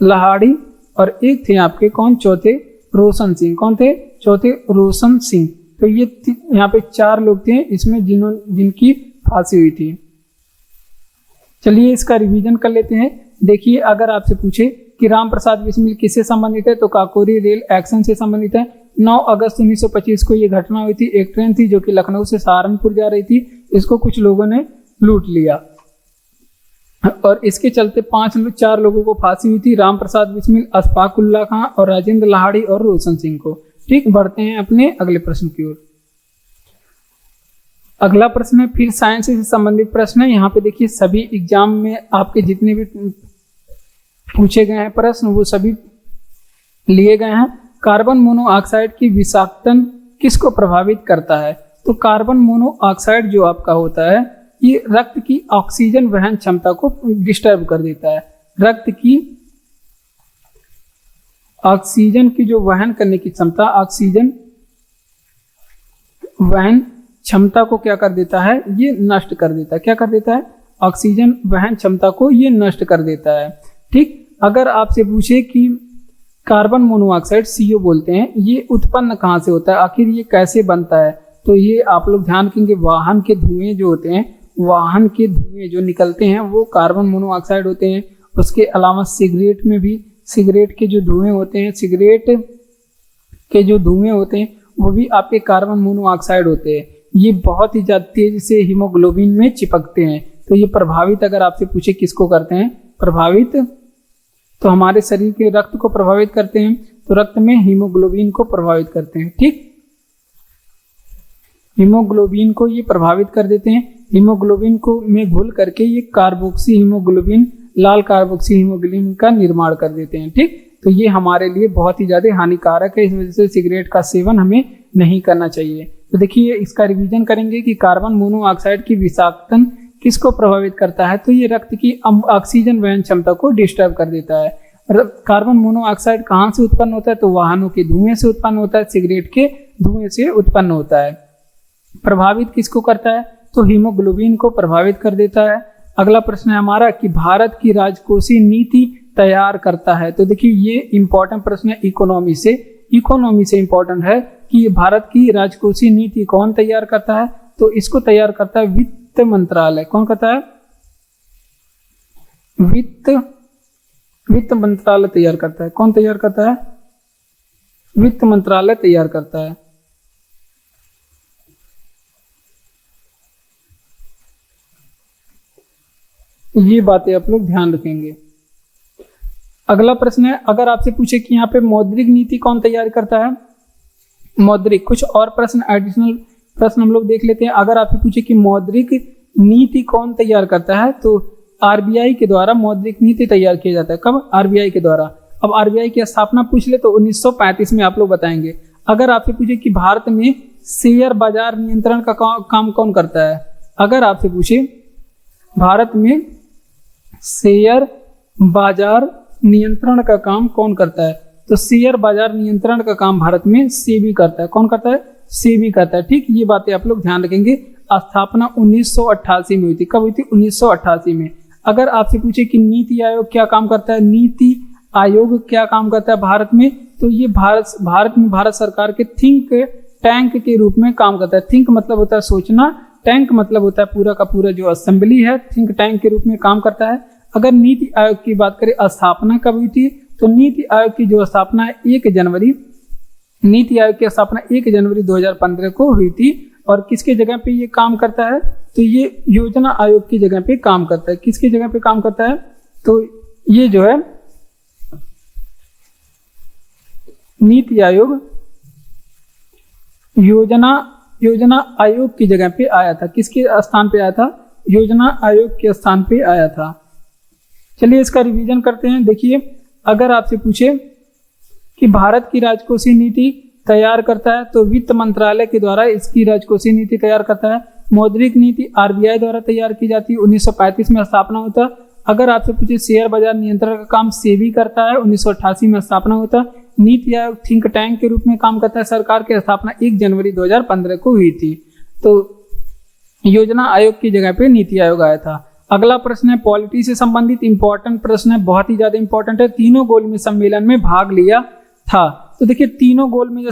लाहाड़ी। और एक थे आपके कौन? चौथे रोशन सिंह। कौन थे? चौथे रोशन सिंह। तो ये यहाँ पे 4 लोग थे इसमें जिनकी फांसी हुई थी। चलिए इसका रिवीजन कर लेते हैं। देखिए अगर आपसे पूछे कि राम प्रसाद बिस्मिल किससे संबंधित है, तो काकोरी रेल एक्शन से संबंधित है। 9 अगस्त 1925 को ये घटना हुई थी। एक ट्रेन थी जो कि लखनऊ से सहारनपुर जा रही थी, इसको कुछ लोगों ने लूट लिया और इसके चलते 4 लोगों को फांसी हुई थी, राम प्रसाद बिस्मिल, अशफाक उल्ला खां और राजेंद्र लाहाड़ी और रोशन सिंह को। ठीक, बढ़ते हैं अपने अगले प्रश्न की ओर। अगला प्रश्न है फिर साइंस से संबंधित प्रश्न है। यहाँ पे देखिए सभी एग्जाम में आपके जितने भी पूछे गए हैं प्रश्न वो सभी लिए गए हैं। कार्बन मोनोऑक्साइड की विषाक्तन किसको प्रभावित करता है? तो कार्बन मोनोऑक्साइड जो आपका होता है ये रक्त की ऑक्सीजन वहन क्षमता को डिस्टर्ब कर देता है। रक्त की ऑक्सीजन की जो वहन करने की क्षमता, ऑक्सीजन वहन क्षमता को क्या कर देता है, ये नष्ट कर देता है। क्या कर देता है? ऑक्सीजन वहन क्षमता को ये नष्ट कर देता है। ठीक, अगर आपसे पूछे कि कार्बन मोनोऑक्साइड CO बोलते हैं, ये उत्पन्न कहाँ से होता है, आखिर ये कैसे बनता है, तो ये आप लोग ध्यान रखेंगे, वाहन के धुएं जो होते हैं, वाहन के धुएं जो निकलते हैं वो कार्बन मोनोऑक्साइड होते हैं। उसके अलावा सिगरेट में भी, सिगरेट के जो धुएं होते हैं, सिगरेट के जो धुएं होते हैं वो भी आपके कार्बन मोनोऑक्साइड होते हैं। ये बहुत ही ज़्यादा तेजी से हीमोग्लोबिन में चिपकते हैं। तो ये प्रभावित, अगर आपसे पूछे किसको करते हैं प्रभावित, तो हमारे शरीर के रक्त को प्रभावित करते हैं। तो रक्त में हीमोग्लोबिन को प्रभावित करते हैं। ठीक, हीमोग्लोबिन को ये प्रभावित कर देते हैं। हीमोग्लोबिन को में घुल करके ये कार्बोक्सी हीमोग्लोबिन, लाल कार्बोक्सी हीमोग्लोबिन का निर्माण कर देते हैं। ठीक, तो ये हमारे लिए बहुत ही ज़्यादा हानिकारक है। इस वजह से सिगरेट का सेवन हमें नहीं करना चाहिए। तो देखिए, इसका रिवीजन करेंगे कि कार्बन मोनोऑक्साइड की विषाक्तन किसको प्रभावित करता है, तो ये रक्त की ऑक्सीजन वहन क्षमता को डिस्टर्ब कर देता है। कार्बन मोनोऑक्साइड कहाँ से उत्पन्न होता है, तो वाहनों के धुएं से उत्पन्न होता है, सिगरेट के धुएं से उत्पन्न होता है। प्रभावित किसको करता है, तो हीमोग्लोबिन को प्रभावित कर देता है। अगला प्रश्न है हमारा कि भारत की राजकोषीय नीति तैयार करता है। तो देखिए, ये इंपॉर्टेंट प्रश्न है, इकोनॉमी से इंपॉर्टेंट है कि भारत की राजकोषीय नीति कौन तैयार करता है, तो इसको तैयार करता है वित्त मंत्रालय। कौन करता है? वित्त मंत्रालय तैयार करता है। कौन तैयार करता है? वित्त मंत्रालय तैयार करता है। ये बातें आप लोग ध्यान रखेंगे। अगला प्रश्न है, अगर आपसे पूछे कि यहाँ पे मौद्रिक नीति कौन तैयार करता है, मौद्रिक, कुछ और प्रश्न, एडिशनल प्रश्न हम लोग देख लेते हैं। अगर आपसे पूछे कि मौद्रिक नीति कौन तैयार करता है, तो RBI के द्वारा मौद्रिक नीति तैयार किया जाता है। कब? RBI के द्वारा। अब RBI की स्थापना पूछ ले तो 1935 में आप लोग बताएंगे। अगर आपसे पूछे कि भारत में शेयर बाजार नियंत्रण का काम कौन करता है, अगर आपसे पूछे भारत में शेयर बाजार नियंत्रण का काम कौन करता है, तो शेयर बाजार नियंत्रण का काम भारत में सेबी करता है। कौन करता है? सेबी करता है। ठीक, ये बातें आप लोग ध्यान रखेंगे। स्थापना 1988 में हुई थी। कब हुई थी? 1988 में। अगर आपसे पूछे कि नीति आयोग क्या काम करता है, नीति आयोग क्या काम करता है भारत में, तो ये भारत सरकार के थिंक टैंक के रूप में काम करता है। थिंक मतलब होता है सोचना, टैंक मतलब होता है पूरा का पूरा जो असेंबली है, थिंक टैंक के रूप में काम करता है। अगर नीति आयोग की बात करें, स्थापना कब हुई थी, तो नीति आयोग की जो स्थापना है 1 जनवरी, नीति आयोग की स्थापना 1 जनवरी 2015 को हुई थी। और किसके जगह पे ये काम करता है, तो ये योजना आयोग की जगह पे काम करता है। किसकी जगह पे काम करता है, तो ये जो है नीति आयोग योजना आयोग की जगह पे आया था। किसके स्थान पे आया था? योजना आयोग के स्थान पे आया था। चलिए इसका रिवीजन करते हैं। देखिए, अगर आपसे पूछे कि भारत की राजकोषीय नीति तैयार करता है, तो वित्त मंत्रालय के द्वारा इसकी राजकोषीय नीति तैयार करता है। मौद्रिक नीति RBI द्वारा तैयार की जाती है, 1935 में स्थापना होता है। अगर आपसे पूछे शेयर बाजार नियंत्रण का काम सेबी करता है, 1988 में स्थापना होता है। नीति आयोग थिंक टैंक के रूप में काम करता है। सरकार की स्थापना 1 जनवरी 2015 को हुई थी। तो योजना आयोग की जगह पे नीति आयोग आया था। अगला प्रश्न है पॉलिटी से संबंधित इंपॉर्टेंट प्रश्न है, बहुत ही ज्यादा इंपॉर्टेंट है। तीनों गोलमेज सम्मेलन में भाग लिया था। तो देखिए, तीनों गोलमेज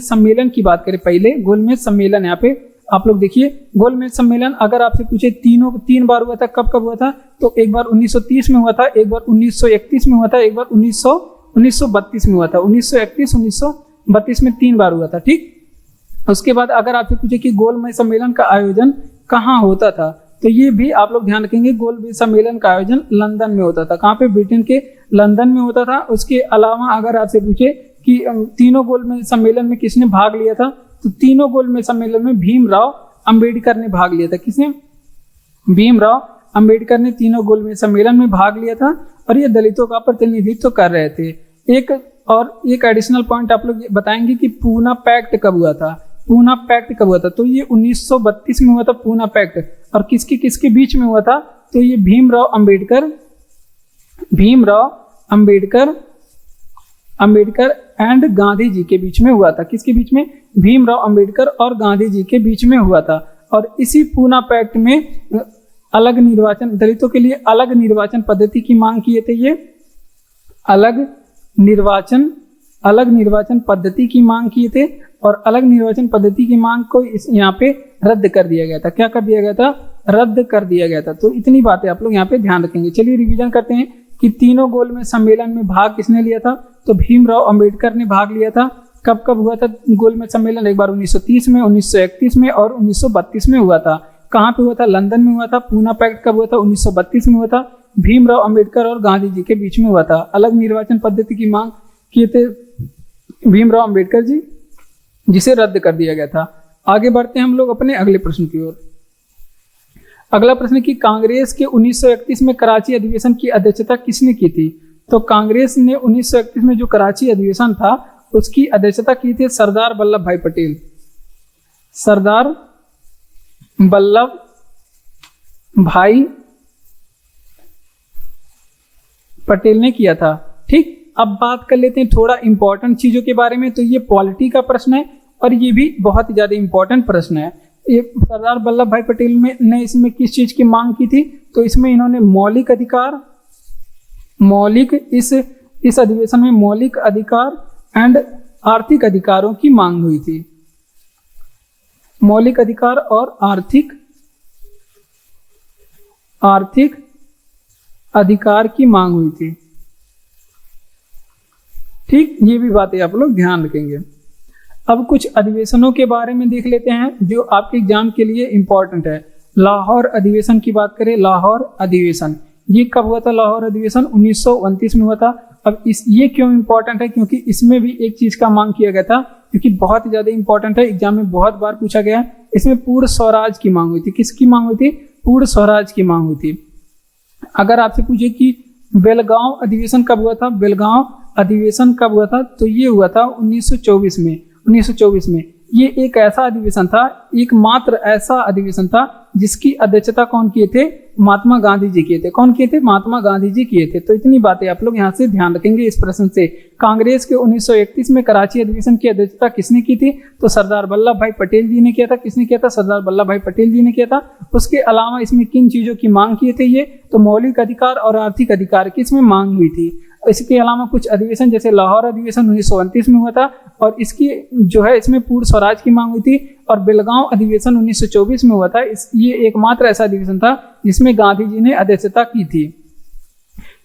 सम्मेलन की बात करें, पहले गोलमेज सम्मेलन यहाँ पे आप लोग देखिए, गोलमेज सम्मेलन अगर आपसे पूछे 3 बार हुआ था। कब कब हुआ था, तो एक बार 1930 में हुआ था, एक बार 1931 में हुआ था, एक बार 1932 में हुआ था। 1931, 1932 में 3 बार हुआ था। ठीक, उसके बाद अगर आपसे पूछे कि गोलमेज सम्मेलन का आयोजन कहाँ होता था, तो ये भी आप लोग ध्यान रखेंगे। गोलमेज सम्मेलन का आयोजन लंदन में होता था। कहाँ पे? ब्रिटेन के लंदन में होता था। उसके अलावा अगर आपसे पूछे कि तीनों गोलमेज सम्मेलन में किसने भाग लिया था, तो तीनों गोलमेज सम्मेलन में भीमराव अंबेडकर ने भाग लिया था। किसने? भीमराव अंबेडकर ने तीनों गोलमेज सम्मेलन में भाग लिया था और ये दलितों का प्रतिनिधित्व कर रहे थे। एक एडिशनल पॉइंट आप लोग बताएंगे कि पूना पैक्ट कब हुआ था। पूना पैक्ट कब हुआ था? तो ये 1932 में हुआ था पूना पैक्ट। और किसके किसके बीच में हुआ था? तो ये भीमराव अंबेडकर एंड गांधी जी के बीच में हुआ था। किसके बीच में? भीमराव अंबेडकर और गांधी जी के बीच में हुआ था। और इसी पूना पैक्ट में अलग निर्वाचन, दलितों के लिए अलग निर्वाचन पद्धति की मांग किए थे। ये अलग निर्वाचन पद्धति की मांग किए थे और अलग निर्वाचन पद्धति की मांग को यहाँ पे रद्द कर दिया गया था। क्या कर दिया गया था? रद्द कर दिया गया था। तो इतनी बातें आप लोग यहाँ पे ध्यान रखेंगे। चलिए रिवीजन करते हैं कि तीनों गोलमेज सम्मेलन में भाग किसने लिया था? तो भीमराव अंबेडकर ने भाग लिया था। कब कब हुआ था गोलमेज सम्मेलन? एक बार 1930 में, 1931 में और 1932 में हुआ था। कहाँ पे हुआ था? लंदन में हुआ था। पूना पैक्ट कब हुआ था? 1932 में हुआ था। भीमराव अंबेडकर और गांधी जी के बीच में हुआ था। अलग निर्वाचन पद्धति की मांग किए थे भीमराव अंबेडकर जी, जिसे रद्द कर दिया गया था। आगे बढ़ते हैं हम लोग अपने अगले प्रश्न की ओर। अगला प्रश्न कि कांग्रेस के 1931 में कराची अधिवेशन की अध्यक्षता किसने की थी? तो कांग्रेस ने 1931 में जो कराची अधिवेशन था उसकी अध्यक्षता की थी सरदार वल्लभ भाई पटेल। सरदार वल्लभ भाई पटेल ने किया था। ठीक, अब बात कर लेते हैं थोड़ा इंपॉर्टेंट चीजों के बारे में। तो ये पॉलिटी का प्रश्न है और ये भी बहुत ही ज्यादा इंपॉर्टेंट प्रश्न है। ये सरदार वल्लभ भाई पटेल ने इसमें किस चीज की मांग की थी? तो इसमें इन्होंने इस अधिवेशन में मौलिक अधिकार एंड आर्थिक अधिकारों की मांग हुई थी। मौलिक अधिकार और आर्थिक अधिकार की मांग हुई थी। ठीक, ये भी बातें आप लोग ध्यान रखेंगे। अब कुछ अधिवेशनों के बारे में देख लेते हैं जो आपके एग्जाम के लिए इंपॉर्टेंट है। लाहौर अधिवेशन की बात करें, लाहौर अधिवेशन ये कब हुआ था? लाहौर अधिवेशन 1929 में हुआ था। अब ये क्यों इंपॉर्टेंट है? क्योंकि इसमें भी एक चीज का मांग किया गया था, क्योंकि बहुत ज्यादा इंपॉर्टेंट है, एग्जाम में बहुत बार पूछा गया है। इसमें पूर्ण स्वराज की मांग हुई थी। किसकी मांग हुई थी? पूर्ण स्वराज की मांग हुई थी। अगर आपसे पूछे कि बेलगांव अधिवेशन कब हुआ था? बेलगांव अधिवेशन कब हुआ था? तो ये हुआ था 1924 में। 1924 में ये एक ऐसा अधिवेशन था, एकमात्र ऐसा अधिवेशन था जिसकी अध्यक्षता कौन किए थे? महात्मा गांधी जी किए थे। कौन किए थे? महात्मा गांधी जी किए थे। तो इतनी बातें आप लोग यहाँ से ध्यान रखेंगे इस प्रश्न से। कांग्रेस के 1931 में कराची अधिवेशन की अध्यक्षता किसने की थी? तो सरदार वल्लभ भाई पटेल जी ने किया था। किसने किया था? सरदार वल्लभ भाई पटेल जी ने किया था। उसके अलावा इसमें किन चीजों की मांग किए थे? ये तो मौलिक अधिकार और आर्थिक अधिकार की इसमें मांग हुई थी। इसके अलावा कुछ अधिवेशन जैसे लाहौर अधिवेशन 1929 में हुआ था और इसकी जो है इसमें पूर्ण स्वराज की मांग हुई थी। और बेलगांव अधिवेशन 1924 में हुआ था। ये एकमात्र ऐसा अधिवेशन था जिसमें गांधी जी ने अध्यक्षता की थी।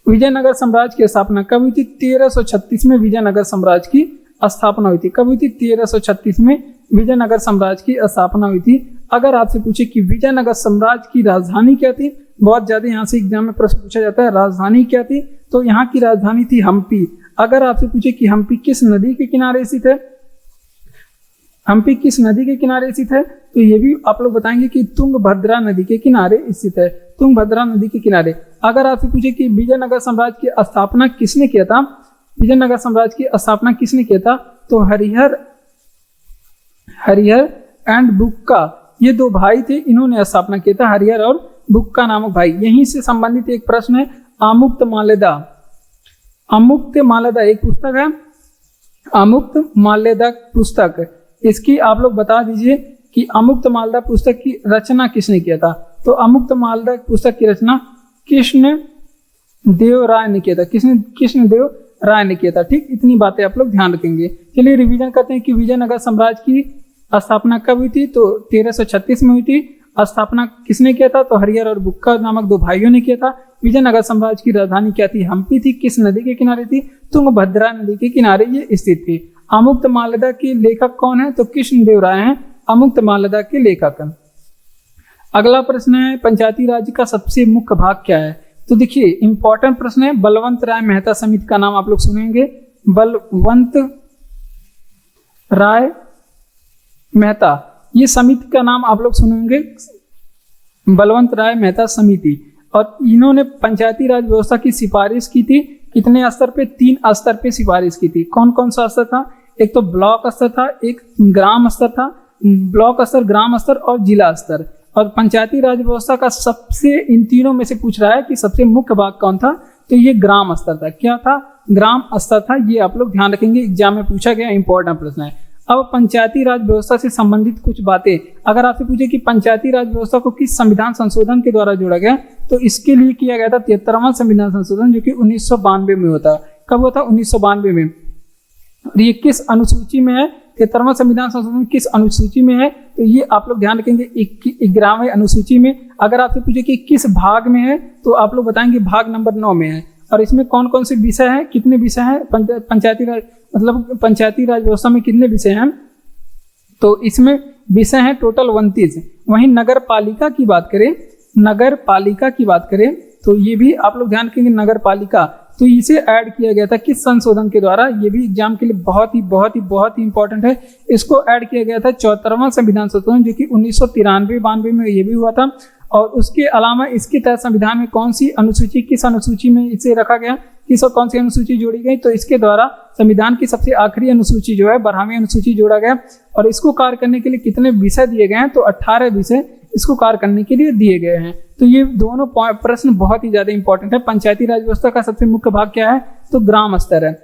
विजयनगर साम्राज्य की स्थापना कब हुई थी? 1336 में विजयनगर साम्राज्य की स्थापना हुई थी। कब हुई थी? 1336 में विजयनगर साम्राज्य की स्थापना हुई थी। अगर आपसे पूछे कि विजयनगर साम्राज्य की राजधानी क्या थी, बहुत ज्यादा यहाँ से एग्जाम में प्रश्न पूछा जाता है, राजधानी क्या थी? तो यहाँ की राजधानी थी हम्पी। अगर आपसे पूछे कि हम्पी किस नदी के किनारे स्थित है, हम्पी किस नदी के किनारे स्थित है, तो ये भी आप लोग बताएंगे कि तुंगभद्रा नदी के किनारे स्थित है। तुंगभद्रा नदी के किनारे। अगर आपसे पूछे कि विजयनगर साम्राज्य की स्थापना किसने किया था, विजयनगर साम्राज्य की स्थापना किसने किया था, तो हरिहर एंड बुक्का, ये दो भाई थे, इन्होंने स्थापना किया था, हरिहर और बुक्का नामक भाई। यहीं से संबंधित एक प्रश्न है, आमुक्त माल्यदा एक पुस्तक है, आमुक्त माल्यदा पुस्तक, इसकी आप लोग बता दीजिए कि आमुक्त माल्यदा पुस्तक की रचना किसने किया था। तो आमुक्त माल्यदा पुस्तक की रचना कृष्ण देव राय ने किया था। कृष्ण देव राय ने किया था। ठीक, इतनी बातें आप लोग ध्यान रखेंगे। चलिए रिवीजन करते हैं कि विजयनगर साम्राज्य की स्थापना कब हुई थी, तो 1336 में हुई थी। स्थापना किसने किया था, तो हरिहर और बुक्का नामक दो भाइयों ने किया था। विजयनगर साम्राज्य की राजधानी क्या थी, हम्पी थी। किस नदी के किनारे थी, तुंगभद्रा नदी के किनारे ये स्थित थी। आमुक्त माल्यदा के लेखक कौन है, तो कृष्ण देव राय हैं आमुक्त माल्यदा के लेखक। अगला प्रश्न है, पंचायती राज का सबसे मुख्य भाग क्या है। तो देखिए इंपॉर्टेंट प्रश्न है, बलवंत राय मेहता समिति का नाम आप लोग सुनेंगे। बलवंत राय मेहता, ये समिति का नाम आप लोग सुनेंगे, बलवंत राय मेहता समिति। और इन्होंने पंचायती राज व्यवस्था की सिफारिश की थी। कितने स्तर पे, 3 स्तर पे सिफारिश की थी। कौन कौन सा स्तर था, एक तो ब्लॉक स्तर था, एक ग्राम स्तर था ब्लॉक स्तर, ग्राम स्तर और जिला स्तर। और पंचायती राज व्यवस्था का सबसे, इन तीनों में से पूछ रहा है कि सबसे मुख्य भाग कौन था, तो ये ग्राम स्तर था। क्या था? ग्राम स्तर था। ये आप लोग ध्यान रखेंगे, एग्जाम में पूछा गया इंपॉर्टेंट प्रश्न है। अब पंचायती राज व्यवस्था से संबंधित कुछ बातें, अगर आपसे पूछे कि पंचायती राज व्यवस्था को किस संविधान संशोधन के द्वारा जोड़ा गया, तो इसके लिए किया गया था 73वां संविधान संशोधन, जो कि 1992 में होता। कब हुआ था? 1992 में। और ये किस अनुसूची में है? 73वां संविधान संशोधन किस अनुसूची में है, तो ये आप लोग ध्यान रखेंगे 11वें अनुसूची में। अगर आपसे पूछे कि किस भाग में है, तो आप लोग बताएंगे भाग नंबर 9 में है। और इसमें कौन कौन से विषय हैं, कितने विषय हैं पंचायती राज, मतलब पंचायती राज व्यवस्था में कितने विषय हैं, तो इसमें विषय हैं टोटल 29। वहीं नगर पालिका की बात करें, नगर पालिका की बात करें तो ये भी आप लोग ध्यान रखेंगे, नगर पालिका, तो इसे ऐड किया गया था किस संशोधन के द्वारा, ये भी एग्जाम के लिए बहुत ही इंपॉर्टेंट है। इसको ऐड किया गया था 74वां संविधान संशोधन, जो कि 1993-92 में ये भी हुआ था। और उसके अलावा इसके तहत संविधान में कौन सी अनुसूची, किस अनुसूची में इसे रखा गया, किस और कौन सी अनुसूची जोड़ी गई, तो इसके द्वारा संविधान की सबसे आखिरी अनुसूची जो है 12वीं अनुसूची जोड़ा गया। और इसको कार्य करने के लिए कितने विषय दिए गए हैं, तो 18 विषय इसको कार्य करने के लिए दिए गए हैं। तो ये दोनों प्रश्न बहुत ही ज्यादा इंपॉर्टेंट है। पंचायती राज व्यवस्था का सबसे मुख्य भाग क्या है, तो ग्राम स्तर है।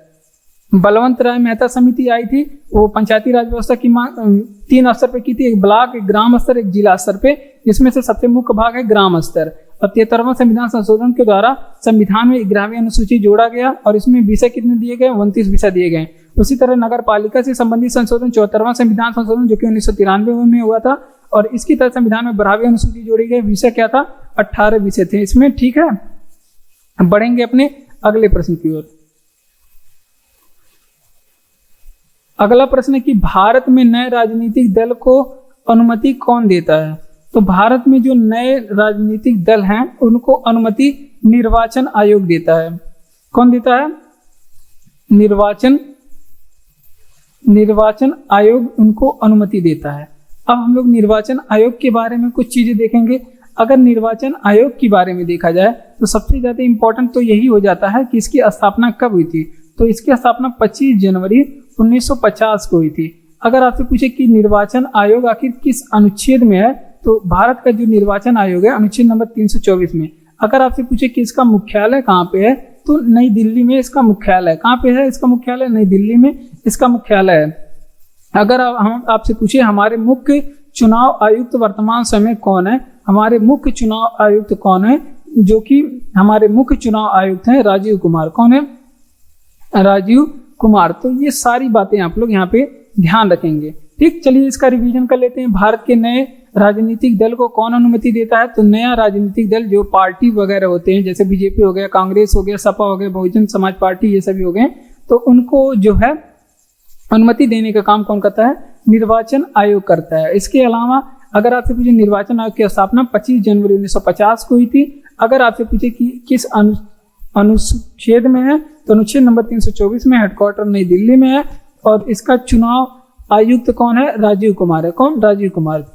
बलवंत राय मेहता समिति आई थी, वो पंचायती राज व्यवस्था की मांग 3 स्तर पे की थी, एक ब्लॉक, एक ग्राम स्तर, एक जिला स्तर पे, जिसमें से सबसे मुख्य भाग है ग्राम स्तर। और 73वां संविधान संशोधन के द्वारा संविधान में 11वीं अनुसूची जोड़ा गया और इसमें विषय कितने दिए गए, 29 विषय दिए गए। उसी तरह नगर पालिका से संबंधित संशोधन 74वां संविधान संशोधन, जो कि 1993 में हुआ था, और इसकी तहत संविधान में 12वीं अनुसूची जोड़ी गई। विषय क्या था, 18 विषय थे इसमें। ठीक है, बढ़ेंगे अपने अगले प्रश्न की ओर। अगला प्रश्न है कि भारत में नए राजनीतिक दल को अनुमति कौन देता है, तो भारत में जो नए राजनीतिक दल हैं उनको अनुमति निर्वाचन आयोग देता है। कौन देता है? निर्वाचन आयोग उनको अनुमति देता है। अब हम लोग निर्वाचन आयोग के बारे में कुछ चीजें देखेंगे। अगर निर्वाचन आयोग के बारे में देखा जाए तो सबसे ज्यादा इंपॉर्टेंट तो यही हो जाता है कि इसकी स्थापना कब हुई थी, तो इसकी स्थापना 25 जनवरी 1950 को हुई थी। अगर आपसे पूछे कि निर्वाचन आयोग आखिर किस अनुच्छेद में है, तो भारत का जो निर्वाचन आयोग है अनुच्छेद नंबर 324 में। अगर आपसे पूछे कि इसका मुख्यालय कहाँ पे है, तो नई दिल्ली में इसका मुख्यालय। कहाँ पे है इसका मुख्यालय? नई दिल्ली में इसका मुख्यालय है। अगर हम आपसे पूछे हमारे मुख्य चुनाव आयुक्त वर्तमान समय कौन है, हमारे मुख्य चुनाव आयुक्त कौन है, जो कि हमारे मुख्य चुनाव आयुक्त हैं राजीव कुमार। कौन है? राजीव कुमार। तो ये सारी बातें आप लोग यहाँ पे ध्यान रखेंगे। ठीक, चलिए इसका रिवीजन कर लेते हैं। भारत के नए राजनीतिक दल को कौन अनुमति देता है, तो नया राजनीतिक दल जो पार्टी वगैरह होते हैं, जैसे बीजेपी हो गया, कांग्रेस हो गया, सपा हो गया, बहुजन समाज पार्टी, ये सभी हो गए, तो उनको जो है अनुमति देने का काम कौन करता है? निर्वाचन आयोग करता है। इसके अलावा अगर आपसे पूछे निर्वाचन आयोग की स्थापना 25 जनवरी 1950 को हुई थी। अगर आपसे पूछे कि किस अनुच्छेद में है, तो अनुच्छेद नंबर 324 में, हेडक्वार्टर नई दिल्ली में है। और इसका चुनाव आयुक्त कौन है? राजीव कुमार है। कौन? राजीव कुमार।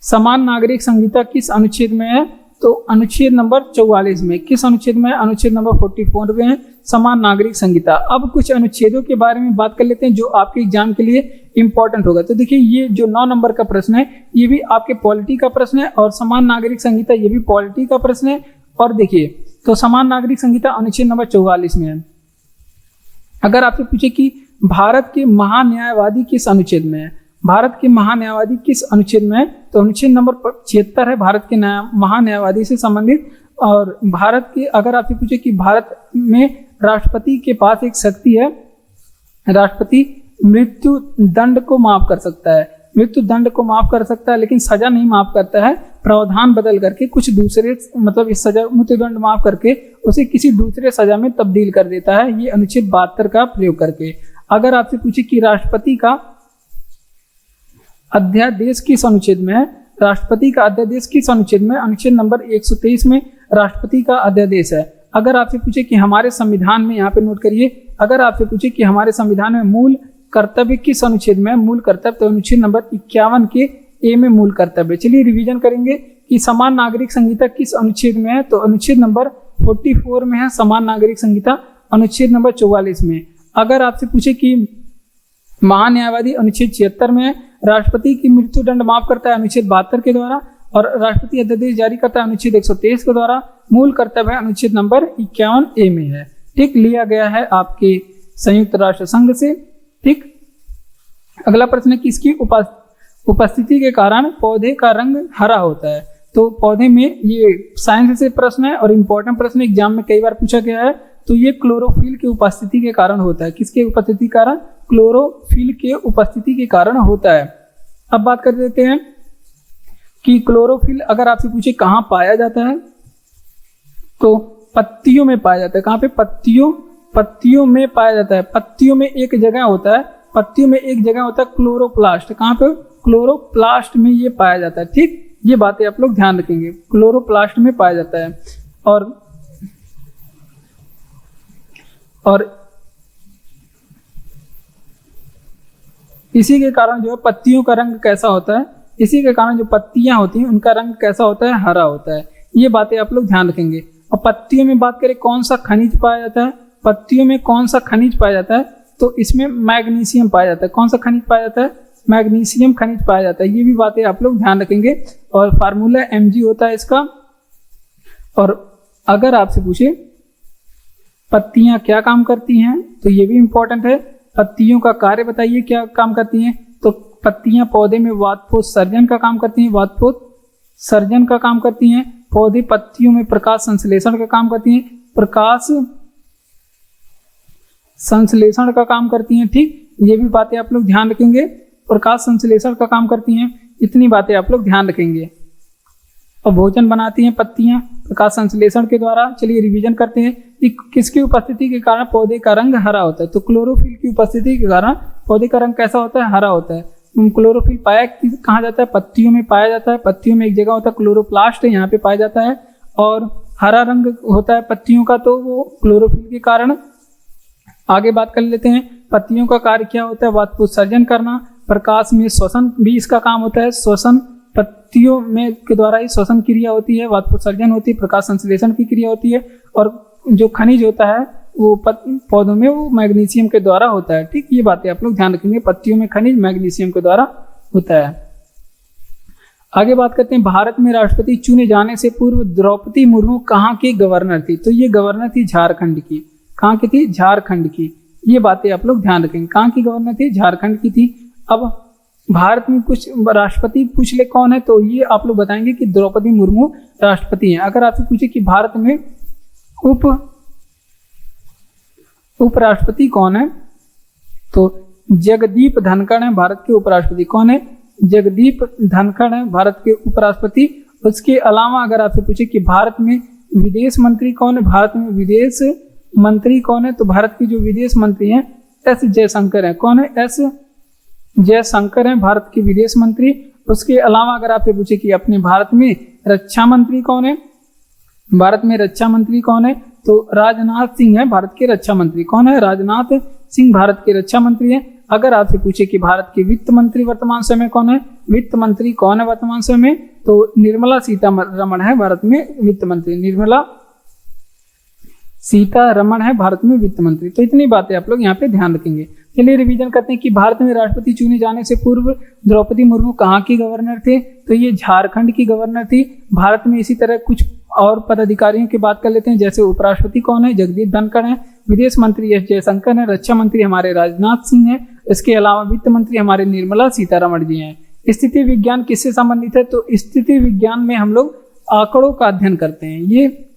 समान नागरिक संहिता किस अनुच्छेद में है, तो अनुच्छेद नंबर 44 में। किस अनुच्छेद में है? अनुच्छेद नंबर 44 में है समान नागरिक संहिता। अब कुछ अनुच्छेदों के बारे में बात कर लेते हैं जो आपके एग्जाम के लिए इंपॉर्टेंट होगा। तो देखिए, ये जो 9 नंबर का प्रश्न है, ये भी आपके पॉलिटी का प्रश्न है, और समान नागरिक संहिता ये भी पॉलिटी का प्रश्न है। और देखिए, तो समान नागरिक संहिता अनुच्छेद नंबर 44 में है। अगर आपसे पूछे कि भारत के महान्यायवादी किस अनुच्छेद में है, भारत के महान्यायवादी किस अनुच्छेद में है, तो अनुच्छेद नंबर 76 है भारत के महान्यायवादी से संबंधित। और भारत के, अगर आपसे पूछे कि भारत में राष्ट्रपति के पास एक शक्ति है, राष्ट्रपति मृत्यु दंड को माफ कर सकता है, मृत्यु दंड को माफ कर सकता है, लेकिन सजा नहीं माफ करता है। प्रावधान बदल करके कुछ दूसरे, मतलब इस सजा, मृत्यु दंड माफ करके उसे किसी दूसरे सजा में तब्दील कर देता है, ये अनुच्छेद 72 का प्रयोग करके। अगर आपसे पूछे कि राष्ट्रपति का अध्यादेश किस अनुच्छेद में है, राष्ट्रपति का अध्यादेश किस अनुच्छेद में? अनुच्छेद नंबर 123 में राष्ट्रपति का अध्यादेश है। अगर आपसे पूछे कि हमारे संविधान में, यहाँ पे नोट करिए, अगर आपसे पूछे कि हमारे संविधान में मूल कर्तव्य किस अनुच्छेद में है, मूल कर्तव्य, तो अनुच्छेद नंबर 51 के ए में मूल कर्तव्य। चलिए रिवीजन करेंगे कि समान नागरिक संहिता किस अनुच्छेद में है, तो अनुच्छेद नंबर 44 में है समान नागरिक संहिता, अनुच्छेद नंबर 44 में। अगर आपसे पूछे कि महान्यायवादी अनुच्छेद 76 में, राष्ट्रपति की मृत्यु दंड माफ करता है अनुच्छेद 72 के द्वारा, और राष्ट्रपति अध्यादेश जारी करता है अनुच्छेद 123 के द्वारा। मूल कर्तव्य अनुच्छेद नंबर 51A में है। ठीक, लिया गया है आपके संयुक्त राष्ट्र संघ से। ठीक, अगला प्रश्न है, किसकी उपस्थिति के कारण पौधे का रंग हरा होता है? तो पौधे में, ये साइंस से प्रश्न है और इंपॉर्टेंट प्रश्न एग्जाम में कई बार पूछा गया है। तो ये क्लोरोफिल की उपस्थिति के कारण होता है। किसके उपस्थिति के कारण? क्लोरोफिल के उपस्थिति के कारण होता है। अब बात कर लेते हैं कि क्लोरोफिल अगर आपसे पूछे कहाँ पाया जाता है, तो पत्तियों में पाया जाता है। कहाँ पे? पत्तियों में पाया जाता है। पत्तियों में एक जगह होता है, पत्तियों में एक जगह होता है क्लोरोप्लास्ट। कहाँ पे? क्लोरोप्लास्ट में ये पाया जाता है। ठीक, ये बातें आप लोग ध्यान रखेंगे, क्लोरोप्लास्ट में पाया जाता है। और इसी के कारण जो है पत्तियों का रंग कैसा होता है, इसी के कारण जो पत्तियां होती हैं उनका रंग कैसा होता है? हरा होता है। ये बातें आप लोग ध्यान रखेंगे। और पत्तियों में बात करें कौन सा खनिज पाया जाता है, पत्तियों में कौन सा खनिज पाया जाता है? तो इसमें मैग्नीशियम पाया जाता है। कौन सा खनिज पाया जाता है? मैग्नीशियम खनिज पाया जाता है। ये भी बातें आप लोग ध्यान रखेंगे। और फार्मूला Mg होता है इसका। और अगर आपसे पूछे पत्तियां क्या काम करती हैं, तो ये भी इंपॉर्टेंट है। पत्तियों का कार्य बताइए, क्या काम करती हैं? तो पत्तियां पौधे में वातपोत्सर्जन का काम करती हैं, वातपोत्सर्जन का काम करती हैं। पौधे पत्तियों में प्रकाश संश्लेषण का काम करती हैं, प्रकाश संश्लेषण का काम करती हैं। ठीक, ये भी बातें आप लोग ध्यान रखेंगे। प्रकाश संश्लेषण का काम करती हैं, इतनी बातें आप लोग ध्यान रखेंगे। और भोजन बनाती हैं पत्तियां प्रकाश संश्लेषण के द्वारा। चलिए रिवीजन करते हैं कि किसकी उपस्थिति के कारण पौधे का रंग हरा होता है। तो क्लोरोफिल की उपस्थिति के कारण पौधे का रंग कैसा होता है? हरा होता है। क्लोरोफिल पाया कहाँ जाता है? पत्तियों में पाया जाता है। पत्तियों में एक जगह होता है क्लोरोप्लास्ट, यहाँ पे पाया जाता है। और हरा रंग होता है पत्तियों का, तो वो क्लोरोफिल के कारण। आगे बात कर लेते हैं, पत्तियों का कार्य क्या होता है? वातपोत्सर्जन करना। प्रकाश में श्वसन भी इसका काम होता है। श्वसन, पत्तियों में के द्वारा ही श्वसन क्रिया होती है, वातपोत्सर्जन होती है, प्रकाश संश्लेषण की क्रिया होती है। और जो खनिज होता है वो पौधों में वो मैग्नीशियम के द्वारा होता है। ठीक, ये बातें आप लोग ध्यान रखेंगे। पत्तियों में खनिज मैग्नीशियम के द्वारा होता है। आगे बात करते हैं, भारत में राष्ट्रपति चुने जाने से पूर्व द्रौपदी मुर्मू कहाँ की गवर्नर थी? तो ये गवर्नर थी झारखंड की। कहाँ की थी? झारखंड की। ये बातें आप लोग ध्यान रखेंगे। कहाँ की गवर्नर थी? झारखंड की थी। अब भारत में कुछ राष्ट्रपति पूछ ले कौन है, तो ये आप लोग बताएंगे कि द्रौपदी मुर्मू राष्ट्रपति हैं। अगर आपसे पूछे कि भारत में उपराष्ट्रपति कौन है, तो जगदीप धनखड़ है भारत के उपराष्ट्रपति। कौन है? जगदीप धनखड़ है भारत के उपराष्ट्रपति। उसके अलावा अगर आपसे पूछे कि भारत में विदेश मंत्री कौन है, भारत में विदेश मंत्री कौन है, तो भारत के जो विदेश मंत्री हैं एस जयशंकर है। कौन है? एस जयशंकर हैं भारत के विदेश मंत्री। उसके अलावा अगर आपसे पूछे कि अपने भारत में रक्षा मंत्री कौन है, भारत में रक्षा मंत्री कौन है, तो राजनाथ सिंह है भारत के रक्षा मंत्री। कौन है? राजनाथ सिंह भारत के रक्षा मंत्री हैं। अगर आपसे पूछे कि भारत के वित्त मंत्री वर्तमान समय कौन है, वित्त मंत्री कौन है वर्तमान समय में, तो निर्मला सीतारमण है भारत में वित्त मंत्री। निर्मला सीतारमण है भारत में वित्त मंत्री। तो इतनी बातें आप लोग यहाँ पे ध्यान रखेंगे। चलिए रिवीजन करते हैं कि भारत में राष्ट्रपति चुने जाने से पूर्व द्रौपदी मुर्मू कहाँ की गवर्नर थे, तो ये झारखंड की गवर्नर थी। भारत में इसी तरह कुछ और पदाधिकारियों की बात कर लेते हैं, जैसे उपराष्ट्रपति कौन है? जगदीप धनखड़ है। विदेश मंत्री एस जयशंकर है। रक्षा मंत्री हमारे राजनाथ सिंह है। इसके अलावा वित्त मंत्री हमारे निर्मला सीतारमण जी हैं। स्थिति विज्ञान किससे संबंधित है, तो स्थिति विज्ञान में हम लोग आंकड़ों का अध्ययन करते हैं। ये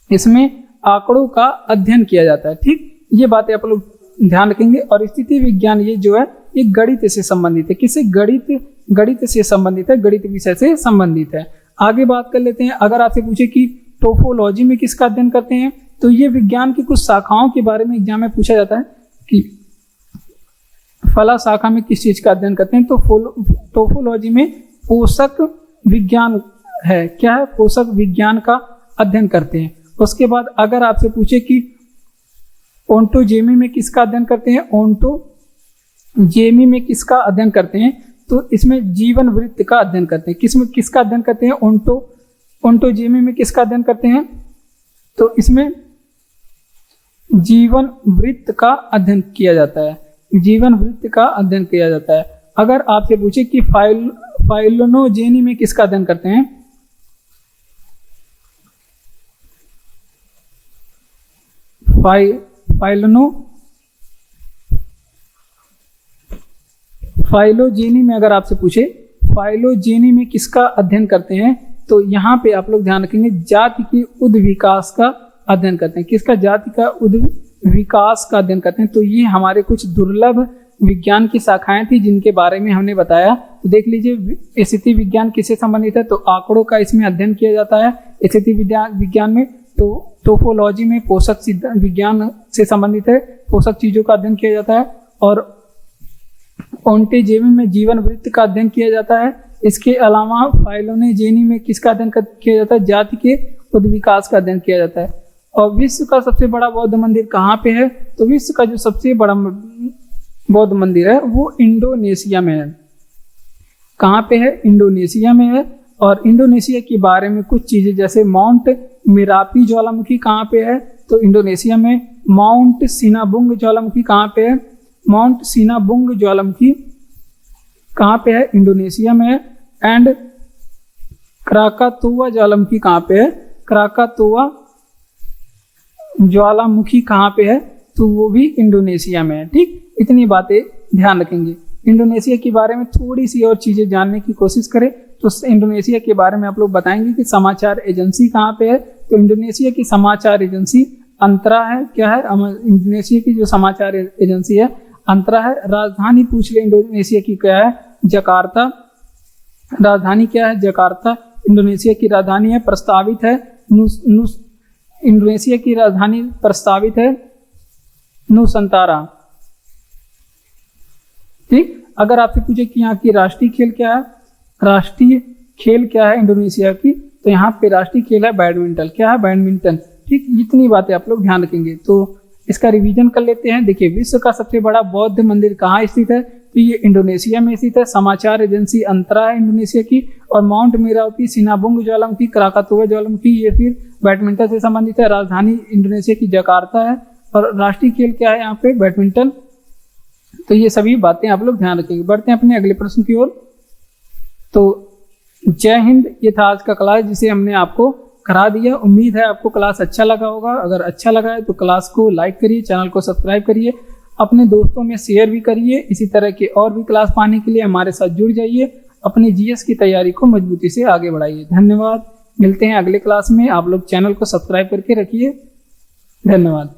इसमें आंकड़ों का अध्ययन किया जाता है। ठीक, ये बातें आप लोग ध्यान रखेंगे। और स्थिति विज्ञान ये जो है ये गणित से संबंधित है। किससे? गणित से संबंधित है, गणित विषय से संबंधित है। आगे बात कर लेते हैं, अगर आपसे पूछे कि टोपोलॉजी में किसका अध्ययन करते हैं, तो ये विज्ञान की कुछ शाखाओं के बारे में एग्जाम में पूछा जाता है कि फला शाखा में किस चीज का अध्ययन करते हैं, तो टोपोलॉजी में पोषक विज्ञान है। क्या है? पोषक विज्ञान का अध्ययन करते हैं। उसके बाद अगर आपसे पूछे कि ओंटोजेमी में किसका अध्ययन करते हैं, ओंटोजेमी में किसका अध्ययन करते हैं, तो इसमें जीवन वृत्त का अध्ययन करते हैं। किसका अध्ययन करते हैं? ओंटोजेमी में किसका अध्ययन करते हैं, तो इसमें जीवन वृत्त का अध्ययन किया जाता है। जीवन वृत्त का अध्ययन किया जाता है। अगर आपसे पूछे कि फाइलोनोजेनी में किसका अध्ययन करते हैं, फाइलोजेनी में अगर आपसे पूछे फाइलोजेनी में किसका अध्ययन करते हैं, तो यहाँ पे आप लोग ध्यान रखेंगे जाति के उद्विकास का अध्ययन करते हैं। किसका? जाति का उद्विकास का अध्ययन करते हैं। तो ये हमारे कुछ दुर्लभ विज्ञान की शाखाएं थी जिनके बारे में हमने बताया। तो देख लीजिए स्थिति विज्ञान किससे संबंधित है, तो आंकड़ों का इसमें अध्ययन किया जाता है स्थिति विज्ञान में। तो टोपोलॉजी में पोषक विज्ञान से संबंधित है, पोषक चीजों का अध्ययन किया जाता है। और ओंटोजेनी में जीवन वृत्त का अध्ययन किया जाता है। इसके अलावा फाइलोनेजेनी में किसका अध्ययन किया जाता है? जाति के उद्विकास का अध्ययन किया जाता है। और विश्व का सबसे बड़ा बौद्ध मंदिर कहाँ पे है? तो विश्व का जो सबसे बड़ा बौद्ध मंदिर है वो इंडोनेशिया में है। कहाँ पे है? इंडोनेशिया में है। और इंडोनेशिया के बारे में कुछ चीजें, जैसे माउंट मेरापी ज्वालामुखी कहाँ पे है? तो इंडोनेशिया में। माउंट सिनाबुंग ज्वालामुखी कहाँ पे है? माउंट सिनाबुंग ज्वालामुखी कहाँ पे है? इंडोनेशिया में है। एंड क्राकातोआ ज्वालामुखी कहाँ पे है? क्राकातोआ ज्वालामुखी कहाँ पे है? तो वो भी इंडोनेशिया में है। ठीक, इतनी बातें ध्यान रखेंगे। इंडोनेशिया के बारे में थोड़ी सी और चीजें जानने की कोशिश करें तो इंडोनेशिया के बारे में आप लोग बताएंगे कि समाचार एजेंसी कहाँ पे है। तो इंडोनेशिया की समाचार एजेंसी अंतरा है। क्या है? इंडोनेशिया की जो समाचार एजेंसी है अंतरा है। राजधानी पूछ ले इंडोनेशिया की क्या है? जकार्ता। राजधानी क्या है? जकार्ता इंडोनेशिया की राजधानी है। प्रस्तावित है इंडोनेशिया की राजधानी प्रस्तावित है नुसंतारा। ठीक, अगर आपसे पूछे कि यहाँ की राष्ट्रीय खेल क्या है, राष्ट्रीय खेल क्या है इंडोनेशिया की, तो यहाँ पे राष्ट्रीय खेल है बैडमिंटन। क्या है? बैडमिंटन। ठीक, इतनी बातें आप लोग ध्यान रखेंगे। तो इसका रिवीजन कर लेते हैं। देखिए, विश्व का सबसे बड़ा बौद्ध मंदिर कहाँ स्थित है? तो ये इंडोनेशिया में स्थित है। समाचार एजेंसी अंतरा है इंडोनेशिया की। और माउंट मेरापी सिनाबुंग ज्वालामुखी क्राकातोआ ज्वालामुखी ये फिर बैडमिंटन से संबंधित है। राजधानी इंडोनेशिया की जकार्ता है। और राष्ट्रीय खेल क्या है यहाँ पे? बैडमिंटन। तो ये सभी बातें आप लोग ध्यान रखेंगे। बढ़ते हैं अपने अगले प्रश्न की ओर। तो जय हिंद, ये था आज का क्लास जिसे हमने आपको करा दिया। उम्मीद है आपको क्लास अच्छा लगा होगा। अगर अच्छा लगा है तो क्लास को लाइक करिए, चैनल को सब्सक्राइब करिए, अपने दोस्तों में शेयर भी करिए। इसी तरह के और भी क्लास पाने के लिए हमारे साथ जुड़ जाइए। अपनी जीएस की तैयारी को मजबूती से आगे बढ़ाइए। धन्यवाद। मिलते हैं अगले क्लास में। आप लोग चैनल को सब्सक्राइब करके रखिए। धन्यवाद।